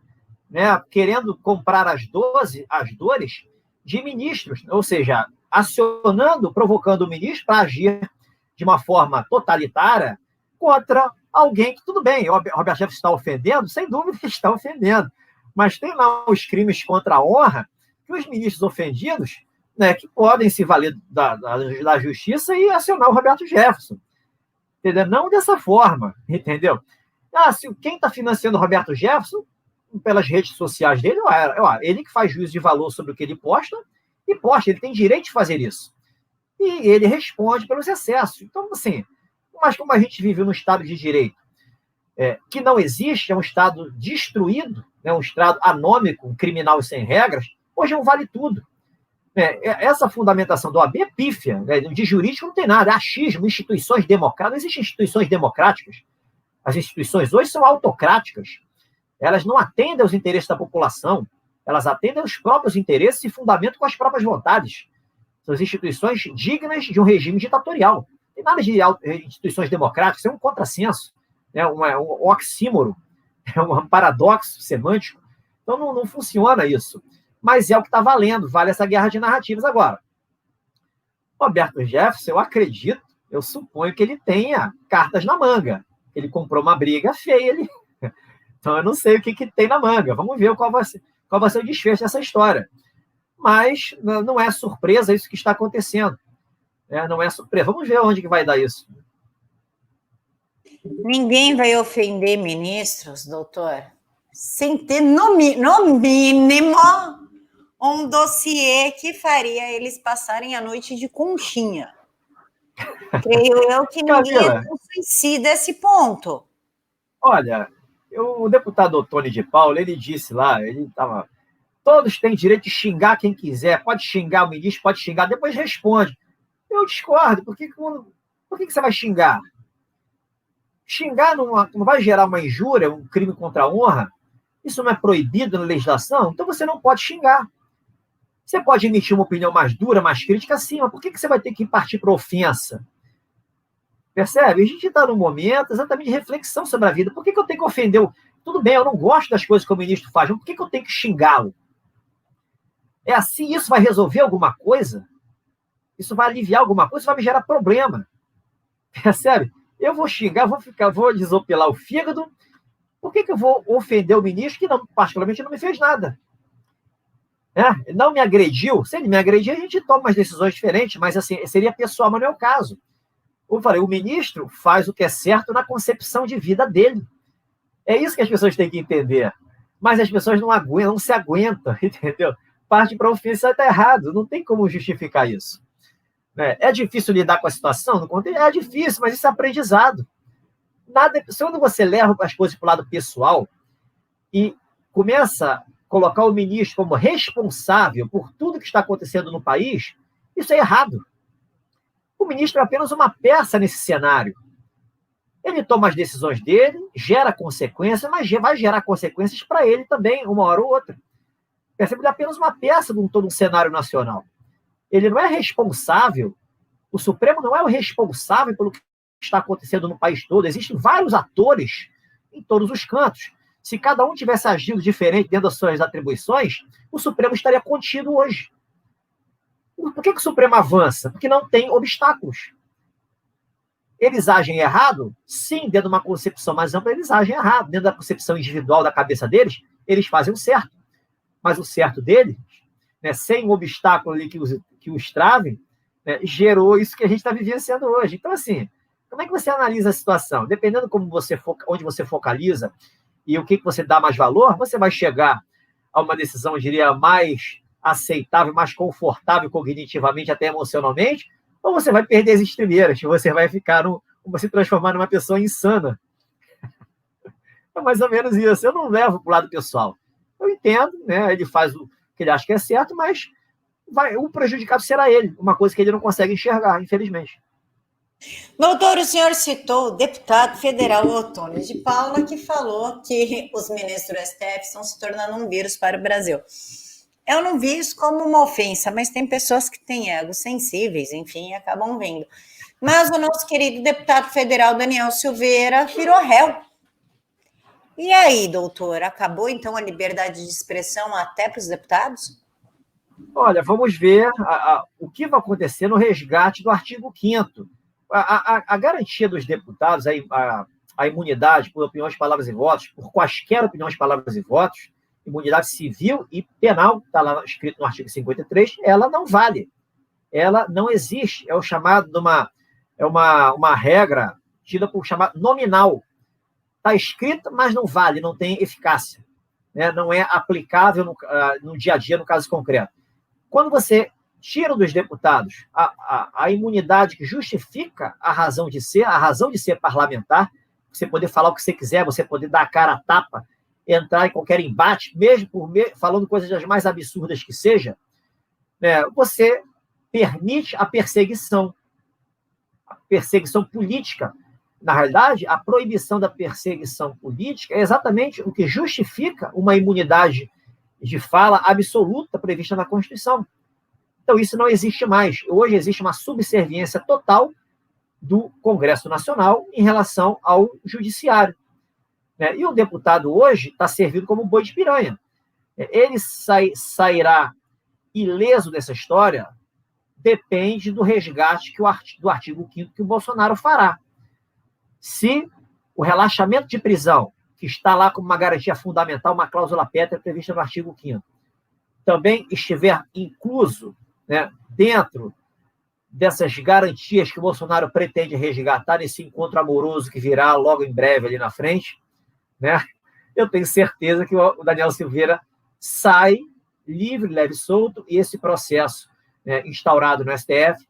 né, querendo comprar as dores de ministros, ou seja, acionando, provocando o ministro para agir de uma forma totalitária contra alguém que, tudo bem, o Roberto Jefferson está ofendendo, sem dúvida está ofendendo, mas tem lá os crimes contra a honra que os ministros ofendidos, né, que podem se valer da justiça e acionar o Roberto Jefferson. Entendeu? Não dessa forma, entendeu? Se quem está financiando o Roberto Jefferson, pelas redes sociais dele, ele que faz juízo de valor sobre o que ele posta, ele tem direito de fazer isso. E ele responde pelos excessos. Então, assim, mas como a gente vive num Estado de Direito que não existe, é um Estado destruído, um Estado anômico, um criminal e sem regras, hoje é um vale tudo. Essa fundamentação do OAB é pífia, né? De jurídico não tem nada, é achismo, instituições democráticas, não existem instituições democráticas. As instituições hoje são autocráticas, elas não atendem aos interesses da população, elas atendem aos próprios interesses e fundamentam com as próprias vontades. São instituições dignas de um regime ditatorial. Não tem nada de instituições democráticas, é um contrassenso, um oxímoro, é um paradoxo semântico. Então não funciona isso. Mas é o que está valendo, vale essa guerra de narrativas agora. Roberto Jefferson, eu acredito, eu suponho que ele tenha cartas na manga. Ele comprou uma briga feia ali. Então eu não sei o que tem na manga. Vamos ver qual vai ser o desfecho dessa história. Mas não é surpresa isso que está acontecendo. Não é surpresa. Vamos ver onde que vai dar isso. Ninguém vai ofender ministros, doutor, sem ter, no mínimo, um dossiê que faria eles passarem a noite de conchinha. Creio eu que ninguém é tão suicida a esse ponto. Olha, o deputado Tony de Paula, ele disse lá, todos têm direito de xingar quem quiser, pode xingar o ministro, pode xingar, depois responde. Eu discordo, por que você vai xingar? Xingar não vai gerar uma injúria, um crime contra a honra? Isso não é proibido na legislação? Então você não pode xingar. Você pode emitir uma opinião mais dura, mais crítica, sim, mas por que você vai ter que partir para ofensa? Percebe? A gente está num momento exatamente de reflexão sobre a vida. Por que eu tenho que ofender? Tudo bem, eu não gosto das coisas que o ministro faz, mas por que eu tenho que xingá-lo? É assim, isso vai resolver alguma coisa? Isso vai aliviar alguma coisa? Isso vai me gerar problema. Percebe? Eu vou xingar, vou desopilar o fígado. Por que eu vou ofender o ministro que, particularmente, não me fez nada? Não me agrediu. Se ele me agredir, a gente toma umas decisões diferentes, mas assim, seria pessoal, mas não é o caso. Como eu falei, o ministro faz o que é certo na concepção de vida dele. É isso que as pessoas têm que entender. Mas as pessoas não aguentam, não se aguentam, entendeu? Parte para a ofensa está errado, não tem como justificar isso. É difícil lidar com a situação? É difícil, mas isso é aprendizado. Quando você leva as coisas para o lado pessoal e começa a colocar o ministro como responsável por tudo que está acontecendo no país, isso é errado. O ministro é apenas uma peça nesse cenário. Ele toma as decisões dele, gera consequências, mas vai gerar consequências para ele também, uma hora ou outra. Percebe? Ele é apenas uma peça de todo um cenário nacional. Ele não é responsável, o Supremo não é o responsável pelo que está acontecendo no país todo. Existem vários atores em todos os cantos. Se cada um tivesse agido diferente dentro das suas atribuições, o Supremo estaria contido hoje. Por que o Supremo avança? Porque não tem obstáculos. Eles agem errado? Sim, dentro de uma concepção mais ampla, eles agem errado. Dentro da concepção individual da cabeça deles, eles fazem o certo. Mas o certo deles, sem um obstáculo ali que os trave, gerou isso que a gente está vivenciando hoje. Então, assim, como é que você analisa a situação? Dependendo onde você focaliza e o que você dá mais valor, você vai chegar a uma decisão, eu diria, mais aceitável, mais confortável cognitivamente, até emocionalmente, ou você vai perder as estribeiras, você vai se transformar numa pessoa insana. É mais ou menos isso. Eu não levo para o lado pessoal. Eu entendo, ele faz o que ele acha que é certo, mas o prejudicado será ele, uma coisa que ele não consegue enxergar, infelizmente. Doutor, o senhor citou o deputado federal Otônio de Paula, que falou que os ministros do STF estão se tornando um vírus para o Brasil. Eu não vi isso como uma ofensa, mas tem pessoas que têm egos sensíveis, enfim, acabam vendo. Mas o nosso querido deputado federal Daniel Silveira virou réu. E aí, doutor, acabou então a liberdade de expressão até para os deputados? Olha, vamos ver o que vai acontecer no resgate do artigo 5º. A garantia dos deputados, a imunidade por opiniões, palavras e votos, por quaisquer opiniões, palavras e votos, imunidade civil e penal, está lá escrito no artigo 53, ela não vale. Ela não existe. É o chamado de uma regra tida por chamado nominal. Está escrita, mas não vale, não tem eficácia. Não é aplicável no dia a dia, no caso concreto. Quando você tira dos deputados a imunidade que justifica a razão de ser parlamentar, você poder falar o que você quiser, você poder dar a cara a tapa, entrar em qualquer embate, mesmo falando coisas das mais absurdas que seja, você permite a perseguição política. Na realidade, a proibição da perseguição política é exatamente o que justifica uma imunidade de fala absoluta prevista na Constituição. Então, isso não existe mais. Hoje existe uma subserviência total do Congresso Nacional em relação ao Judiciário. E o deputado hoje está servido como boi de piranha. Ele sairá ileso dessa história, depende do resgate do artigo 5º que o Bolsonaro fará. Se o relaxamento de prisão, que está lá como uma garantia fundamental, uma cláusula pétrea prevista no artigo 5º, também estiver incluso dentro dessas garantias que o Bolsonaro pretende resgatar nesse encontro amoroso que virá logo em breve ali na frente, eu tenho certeza que o Daniel Silveira sai livre, leve e solto, e esse processo instaurado no STF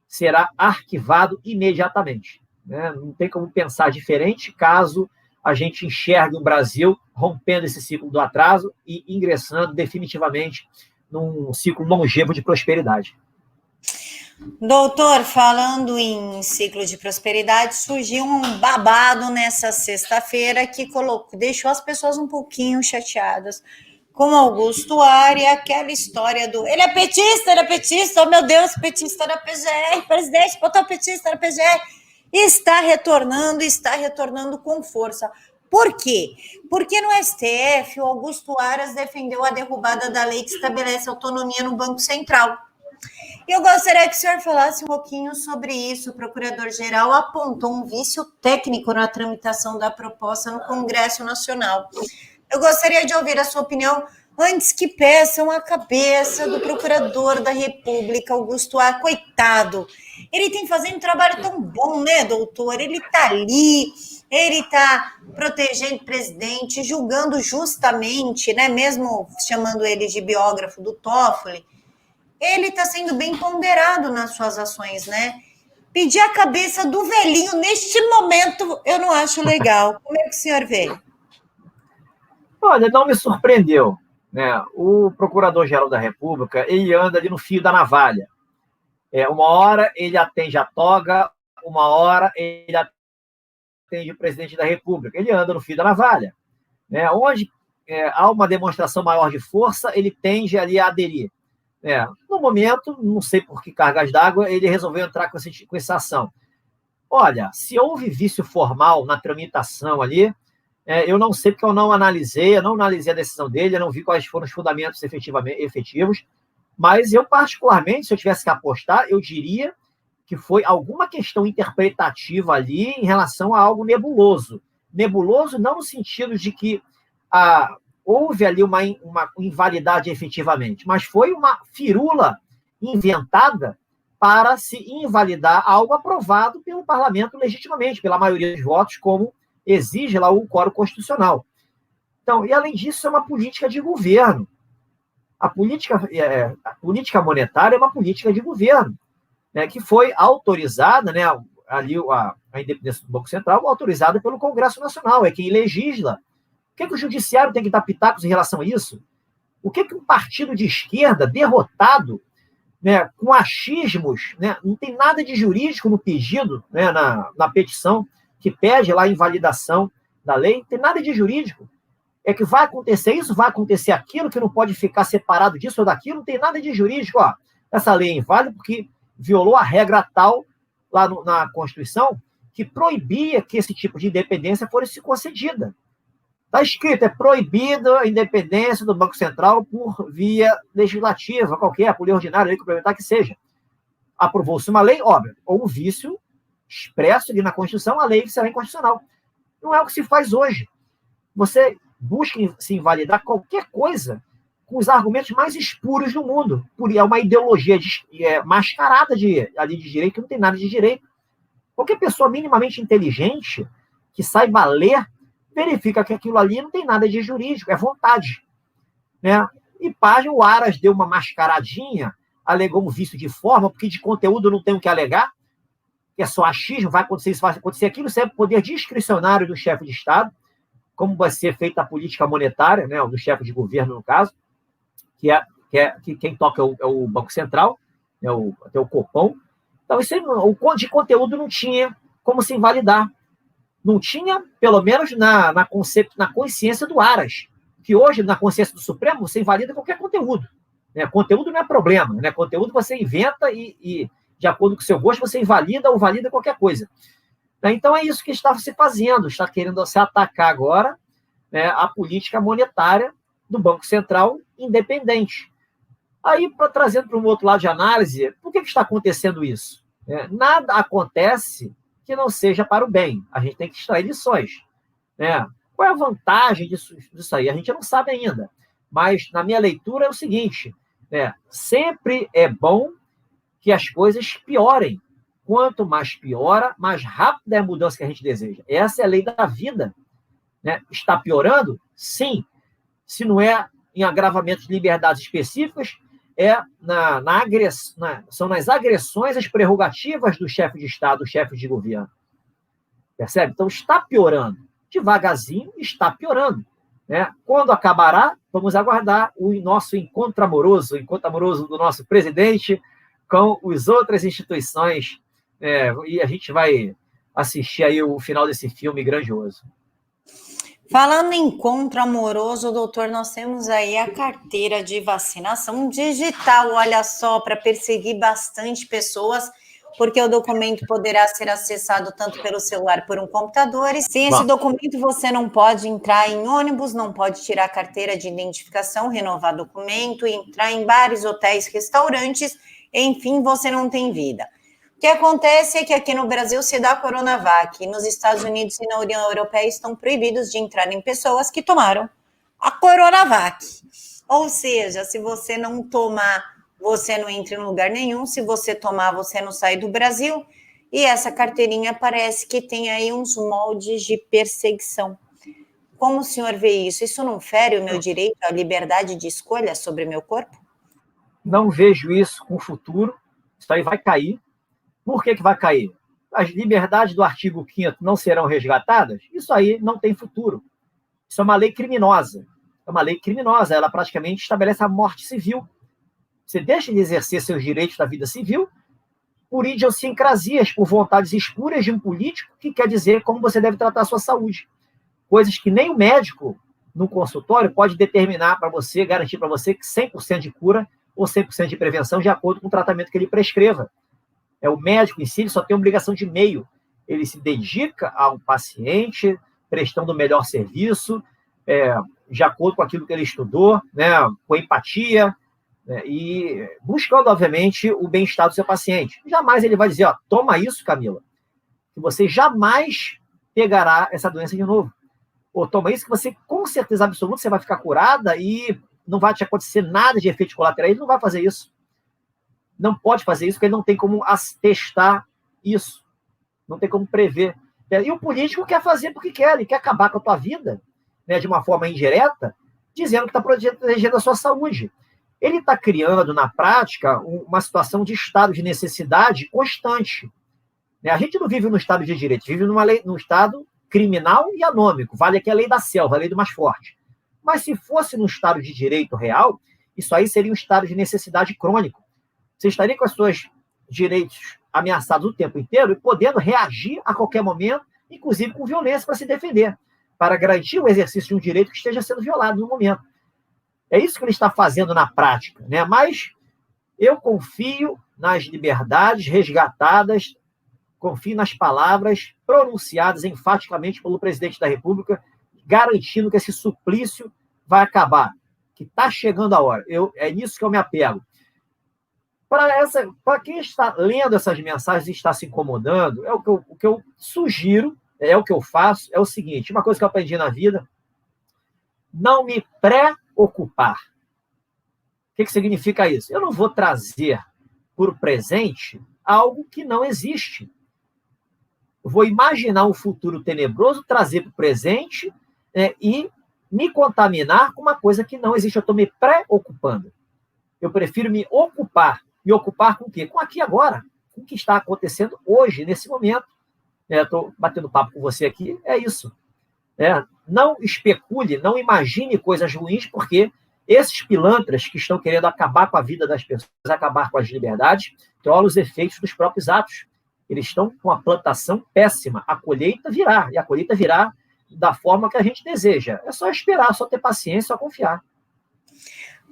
será arquivado imediatamente. Não tem como pensar diferente caso a gente enxergue o Brasil rompendo esse ciclo do atraso e ingressando definitivamente num ciclo longevo de prosperidade. Doutor, falando em ciclo de prosperidade, surgiu um babado nessa sexta-feira que deixou as pessoas um pouquinho chateadas com Augusto Aras, aquela história do ele é petista, oh meu Deus, petista da PGR, presidente, botou petista da PGR, está retornando com força. Por quê? Porque no STF, o Augusto Aras defendeu a derrubada da lei que estabelece autonomia no Banco Central. Eu gostaria que o senhor falasse um pouquinho sobre isso. O procurador-geral apontou um vício técnico na tramitação da proposta no Congresso Nacional. Eu gostaria de ouvir a sua opinião antes que peçam a cabeça do procurador da República, Augusto Aras. Coitado, ele tem fazendo um trabalho tão bom, né, doutor? Ele está ali, ele está protegendo o presidente, julgando justamente, né, mesmo chamando ele de biógrafo do Toffoli, ele está sendo bem ponderado nas suas ações, né? Pedir a cabeça do velhinho neste momento eu não acho legal. Como é que o senhor vê? Olha, não me surpreendeu, né? O Procurador-Geral da República, ele anda ali no fio da navalha. Uma hora ele atende a toga, uma hora ele atende o presidente da República. Ele anda no fio da navalha, né? Onde há uma demonstração maior de força, ele tende ali a aderir. No momento, não sei por que cargas d'água, ele resolveu entrar com essa ação. Olha, se houve vício formal na tramitação ali, eu não sei porque eu não analisei a decisão dele, eu não vi quais foram os fundamentos efetivos, mas eu, particularmente, se eu tivesse que apostar, eu diria que foi alguma questão interpretativa ali em relação a algo nebuloso. Nebuloso não no sentido de que houve ali uma invalidade efetivamente, mas foi uma firula inventada para se invalidar algo aprovado pelo parlamento legitimamente, pela maioria dos votos, como exige lá o quórum constitucional. Então, e além disso, é uma política de governo. A política monetária é uma política de governo, né, que foi autorizada, né, ali a independência do Banco Central, autorizada pelo Congresso Nacional, é quem legisla. Por que o judiciário tem que dar pitacos em relação a isso? O que um partido de esquerda derrotado, né, com achismos, né, não tem nada de jurídico no pedido, né, na petição que pede lá a invalidação da lei, não tem nada de jurídico. É que vai acontecer isso, vai acontecer aquilo, que não pode ficar separado disso ou daquilo, não tem nada de jurídico. Essa lei é inválida porque violou a regra tal lá na Constituição que proibia que esse tipo de independência fosse concedida. Está escrito, é proibida a independência do Banco Central por via legislativa, qualquer, por lei ordinária, lei complementar que seja. Aprovou-se uma lei, óbvio, ou um vício expresso ali na Constituição, a lei será inconstitucional. Não é o que se faz hoje. Você busca se invalidar qualquer coisa com os argumentos mais espuros do mundo. É uma ideologia mascarada ali de direito, que não tem nada de direito. Qualquer pessoa minimamente inteligente, que saiba ler, verifica que aquilo ali não tem nada de jurídico, é vontade. Né? E página, o Aras deu uma mascaradinha, alegou um vício de forma, porque de conteúdo não tem o que alegar, que é só achismo, vai acontecer isso, vai acontecer aquilo, isso é poder discricionário do chefe de Estado, como vai ser feita a política monetária, né, do chefe de governo, no caso, que quem toca é o Banco Central, até o Copom. Então, isso aí, de conteúdo não tinha como se invalidar. Não tinha, pelo menos na consciência do Aras, que hoje, na consciência do Supremo, você invalida qualquer conteúdo. Né? Conteúdo não é problema. Né? Conteúdo você inventa e, de acordo com o seu gosto, você invalida ou valida qualquer coisa. Então, é isso que está se fazendo, está querendo se atacar agora, né, a política monetária do Banco Central independente. Aí, trazendo para um outro lado de análise, por que está acontecendo isso? Nada acontece que não seja para o bem. A gente tem que extrair lições. Né? Qual é a vantagem disso aí? A gente não sabe ainda. Mas, na minha leitura, é o seguinte, né, sempre é bom que as coisas piorem. Quanto mais piora, mais rápida é a mudança que a gente deseja. Essa é a lei da vida. Né? Está piorando? Sim. Se não é em agravamento de liberdades específicas, são nas agressões às prerrogativas do chefe de Estado, do chefe de governo. Percebe? Então, está piorando. Devagarzinho, está piorando. Né? Quando acabará, vamos aguardar o nosso encontro amoroso do nosso presidente com as outras instituições, e a gente vai assistir aí o final desse filme grandioso. Falando em encontro amoroso, doutor, nós temos aí a carteira de vacinação digital, olha só, para perseguir bastante pessoas, porque o documento poderá ser acessado tanto pelo celular por um computador. E sem esse documento, você não pode entrar em ônibus, não pode tirar a carteira de identificação, renovar documento, entrar em bares, hotéis, restaurantes, enfim, você não tem vida. O que acontece é que aqui no Brasil se dá a Coronavac, e nos Estados Unidos e na União Europeia estão proibidos de entrarem pessoas que tomaram a Coronavac. Ou seja, se você não tomar, você não entra em lugar nenhum, se você tomar, você não sai do Brasil, e essa carteirinha parece que tem aí uns moldes de perseguição. Como o senhor vê isso? Isso não fere o meu direito à liberdade de escolha sobre meu corpo? Não vejo isso com o futuro, isso aí vai cair. Por que vai cair? As liberdades do artigo 5º não serão resgatadas? Isso aí não tem futuro. Isso é uma lei criminosa. É uma lei criminosa, ela praticamente estabelece a morte civil. Você deixa de exercer seus direitos da vida civil por idiosincrasias, por vontades espúrias de um político que quer dizer como você deve tratar a sua saúde. Coisas que nem o médico, no consultório, pode determinar para você, garantir para você que 100% de cura ou 100% de prevenção de acordo com o tratamento que ele prescreva. O médico em si ele só tem obrigação de meio. Ele se dedica ao paciente, prestando o melhor serviço, de acordo com aquilo que ele estudou, né, com empatia, e buscando, obviamente, o bem-estar do seu paciente. Jamais ele vai dizer, toma isso, Camila, que você jamais pegará essa doença de novo. Ou toma isso que você, com certeza absoluta, você vai ficar curada e não vai te acontecer nada de efeito colateral. Ele não vai fazer isso. Não pode fazer isso, porque ele não tem como testar isso. Não tem como prever. E o político quer fazer porque quer, ele quer acabar com a tua vida, né, de uma forma indireta, dizendo que está protegendo a sua saúde. Ele está criando, na prática, uma situação de estado de necessidade constante. A gente não vive no estado de direito, vive num estado criminal e anômico. Vale aqui a lei da selva, a lei do mais forte. Mas se fosse no estado de direito real, isso aí seria um estado de necessidade crônico. Você estaria com os seus direitos ameaçados o tempo inteiro e podendo reagir a qualquer momento, inclusive com violência, para se defender, para garantir o exercício de um direito que esteja sendo violado no momento. É isso que ele está fazendo na prática, né? Mas eu confio nas liberdades resgatadas, confio nas palavras pronunciadas enfaticamente pelo presidente da República, garantindo que esse suplício vai acabar, que está chegando a hora. É nisso que eu me apego. Para quem está lendo essas mensagens e está se incomodando, o que eu sugiro, é o que eu faço, é o seguinte, uma coisa que eu aprendi na vida, não me preocupar. O que significa isso? Eu não vou trazer para o presente algo que não existe. Eu vou imaginar um futuro tenebroso, trazer para o presente, e me contaminar com uma coisa que não existe. Eu estou me preocupando. Eu prefiro me ocupar. Me ocupar com o quê? Com aqui agora. Com o que está acontecendo hoje, nesse momento. Estou batendo papo com você aqui, é isso. Não especule, não imagine coisas ruins, porque esses pilantras que estão querendo acabar com a vida das pessoas, acabar com as liberdades, trollam os efeitos dos próprios atos. Eles estão com a plantação péssima. A colheita virá, e a colheita virá da forma que a gente deseja. É só esperar, só ter paciência, só confiar.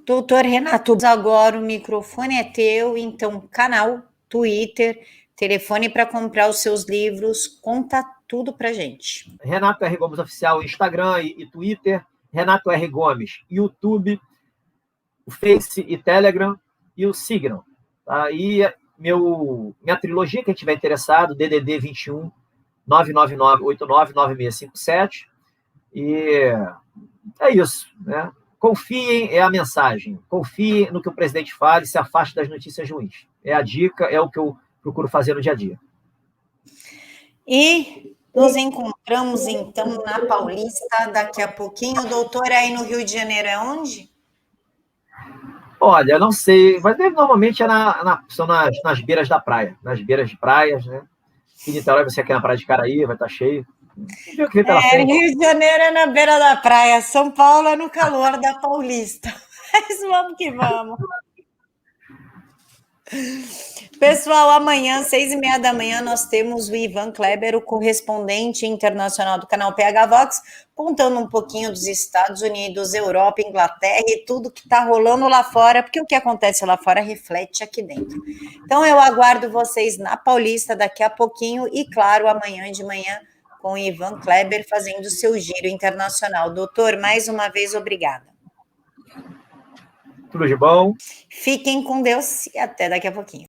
Doutor Renato, agora o microfone é teu, então canal, Twitter, telefone para comprar os seus livros, conta tudo pra gente. Renato R. Gomes Oficial, Instagram e Twitter, Renato R. Gomes, YouTube, o Face e Telegram, e o sigam. Aí minha trilogia, quem estiver interessado, DDD 21 999899657, e é isso, né? Confiem, é a mensagem. Confiem no que o presidente fala e se afaste das notícias ruins. É a dica, é o que eu procuro fazer no dia a dia. E nos encontramos, então, na Paulista daqui a pouquinho. Doutor, aí no Rio de Janeiro é onde? Olha, não sei, mas normalmente são nas beiras da praia, nas beiras de praias, né? Em Niterói, você aqui na Praia de Caraí, vai estar cheio. Rio de Janeiro é na beira da praia, São Paulo é no calor da Paulista. Mas vamos que vamos. Pessoal, amanhã, 6h30 da manhã, nós temos o Ivan Kleber, o correspondente internacional do canal PH Vox, contando um pouquinho dos Estados Unidos, Europa, Inglaterra e tudo que está rolando lá fora, porque o que acontece lá fora reflete aqui dentro. Então, eu aguardo vocês na Paulista daqui a pouquinho e, claro, amanhã de manhã, com o Ivan Kleber fazendo seu giro internacional. Doutor, mais uma vez, obrigada. Tudo de bom. Fiquem com Deus e até daqui a pouquinho.